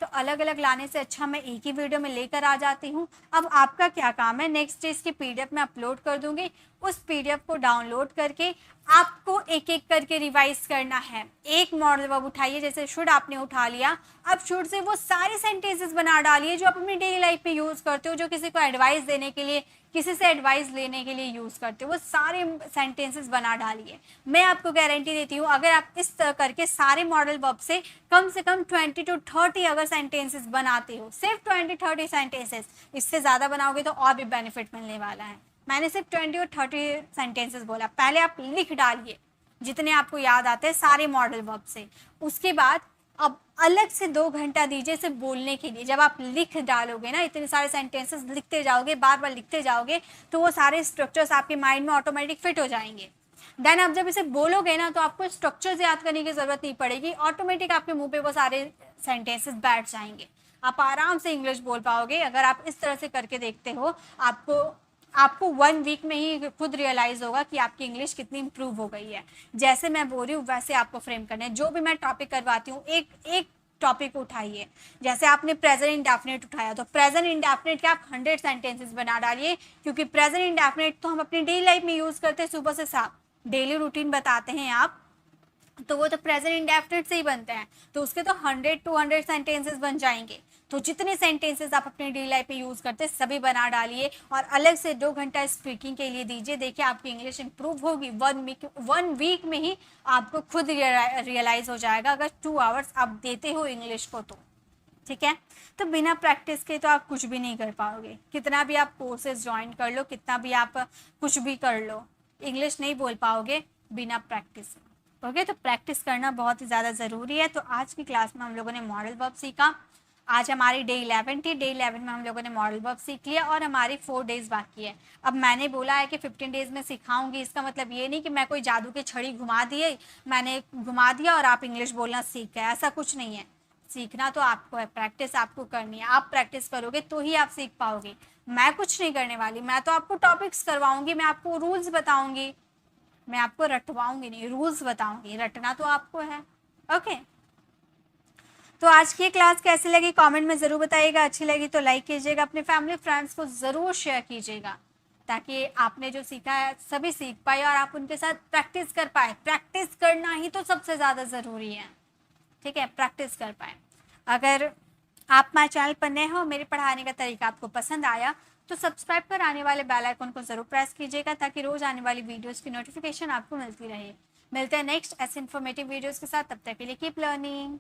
तो अलग अलग लाने से अच्छा मैं एक ही वीडियो में लेकर आ जाती हूँ। अब आपका क्या काम है, नेक्स्ट डे इसकी पीडीएफ मैं अपलोड कर दूंगी, उस पीडीएफ को डाउनलोड करके आपको एक एक करके रिवाइज करना है। एक मॉडल वर्ब उठाइए, जैसे शुड आपने उठा लिया, अब शुड से वो सारे सेंटेंसेस बना डालिए जो आप अपनी डेली लाइफ में यूज़ करते हो, जो किसी को एडवाइस देने के लिए, किसी से एडवाइस लेने के लिए यूज़ करते हो, वो सारे सेंटेंसेस बना डालिए। मैं आपको गारंटी देती हूँ अगर आप इस तरह करके सारे मॉडल वर्ब से कम 20 to 30 अगर सेंटेंसेस बनाते हो, सिर्फ 20-30 सेंटेंसेस, इससे ज़्यादा बनाओगे तो और भी बेनिफिट मिलने वाला है। मैंने सिर्फ 20 और 30 सेंटेंसेस बोला, पहले आप लिख डालिए जितने आपको याद आते हैं सारे मॉडल वर्ब से। उसके बाद अब अलग से 2 घंटा दीजिए सिर्फ बोलने के लिए। जब आप लिख डालोगे ना, इतने सारे सेंटेंसेस लिखते जाओगे, बार बार लिखते जाओगे, तो वो सारे स्ट्रक्चर्स आपके माइंड में ऑटोमेटिक फिट हो जाएंगे। देन आप जब इसे बोलोगे ना, तो आपको स्ट्रक्चर्स याद करने की जरूरत नहीं पड़ेगी, ऑटोमेटिक आपके मुंह पे वो सारे सेंटेंसेस बैठ जाएंगे, आप आराम से इंग्लिश बोल पाओगे। अगर आप इस तरह से करके देखते हो, आपको 1 वीक में ही खुद रियलाइज होगा कि आपकी इंग्लिश कितनी इंप्रूव हो गई है। जैसे मैं बोल रही हूँ वैसे आपको फ्रेम करना है। जो भी मैं टॉपिक करवाती हूँ, एक एक टॉपिक उठाइए। जैसे आपने प्रेजेंट इंडेफिनिट उठाया, तो प्रेजेंट इंडेफिनिट के आप 100 सेंटेंसेस बना डालिए, क्योंकि प्रेजेंट इंडेफिनिट तो हम अपनी डेली लाइफ में यूज करते हैं, सुबह से शाम डेली रूटीन बताते हैं आप, तो वो तो प्रेजेंट इंडेफिनिट से ही बनते हैं, तो उसके तो 100-200 सेंटेंसेस बन जाएंगे। तो जितने सेंटेंसेस आप अपनी डेली लाइफ में यूज करते हैं सभी बना डालिए, और अलग से 2 घंटा स्पीकिंग के लिए दीजिए। देखिए आपकी इंग्लिश इंप्रूव होगी 1 वीक में ही, आपको खुद रियलाइज हो जाएगा अगर 2 आवर्स आप देते हो इंग्लिश को तो। ठीक है, तो बिना प्रैक्टिस के तो आप कुछ भी नहीं कर पाओगे। कितना भी आप कोर्सेज ज्वाइन कर लो, कितना भी आप कुछ भी कर लो, इंग्लिश नहीं बोल पाओगे बिना प्रैक्टिस। ओके, तो प्रैक्टिस करना बहुत ही ज़्यादा ज़रूरी है। तो आज की क्लास में हम लोगों ने मॉडल वर्ब सीखा। आज हमारी डे 11 थी, डे 11 में हम लोगों ने मॉडल वर्ब सीख लिया और हमारी 4 डेज बाकी है। अब मैंने बोला है कि 15 डेज में सिखाऊंगी, इसका मतलब ये नहीं कि मैं कोई जादू की छड़ी घुमा दिए, मैंने घुमा दिया और आप इंग्लिश बोलना सीख गए, ऐसा कुछ नहीं है। सीखना तो आपको है, प्रैक्टिस आपको करनी है। आप प्रैक्टिस करोगे तो ही आप सीख पाओगे। मैं कुछ नहीं करने वाली, मैं तो आपको टॉपिक्स करवाऊंगी, मैं आपको रूल्स बताऊंगी, मैं आपको रटवाऊंगी नहीं, रूल्स बताऊंगी, रटना तो आपको है। ओके, तो आज की क्लास कैसी लगी कमेंट में ज़रूर बताइएगा। अच्छी लगी तो लाइक कीजिएगा, अपने फैमिली फ्रेंड्स को ज़रूर शेयर कीजिएगा, ताकि आपने जो सीखा है सभी सीख पाए और आप उनके साथ प्रैक्टिस कर पाए। प्रैक्टिस करना ही तो सबसे ज़्यादा ज़रूरी है। ठीक है, प्रैक्टिस कर पाए। अगर आप हमारे चैनल पर नए हो, मेरे पढ़ाने का तरीका आपको पसंद आया, तो सब्सक्राइब कर आने वाले बेल आइकन को जरूर प्रेस कीजिएगा, ताकि रोज आने वाली वीडियोस की नोटिफिकेशन आपको मिलती रहे। मिलते हैं नेक्स्ट ऐसे इन्फॉर्मेटिव वीडियोस के साथ, तब तक के लिए कीप लर्निंग।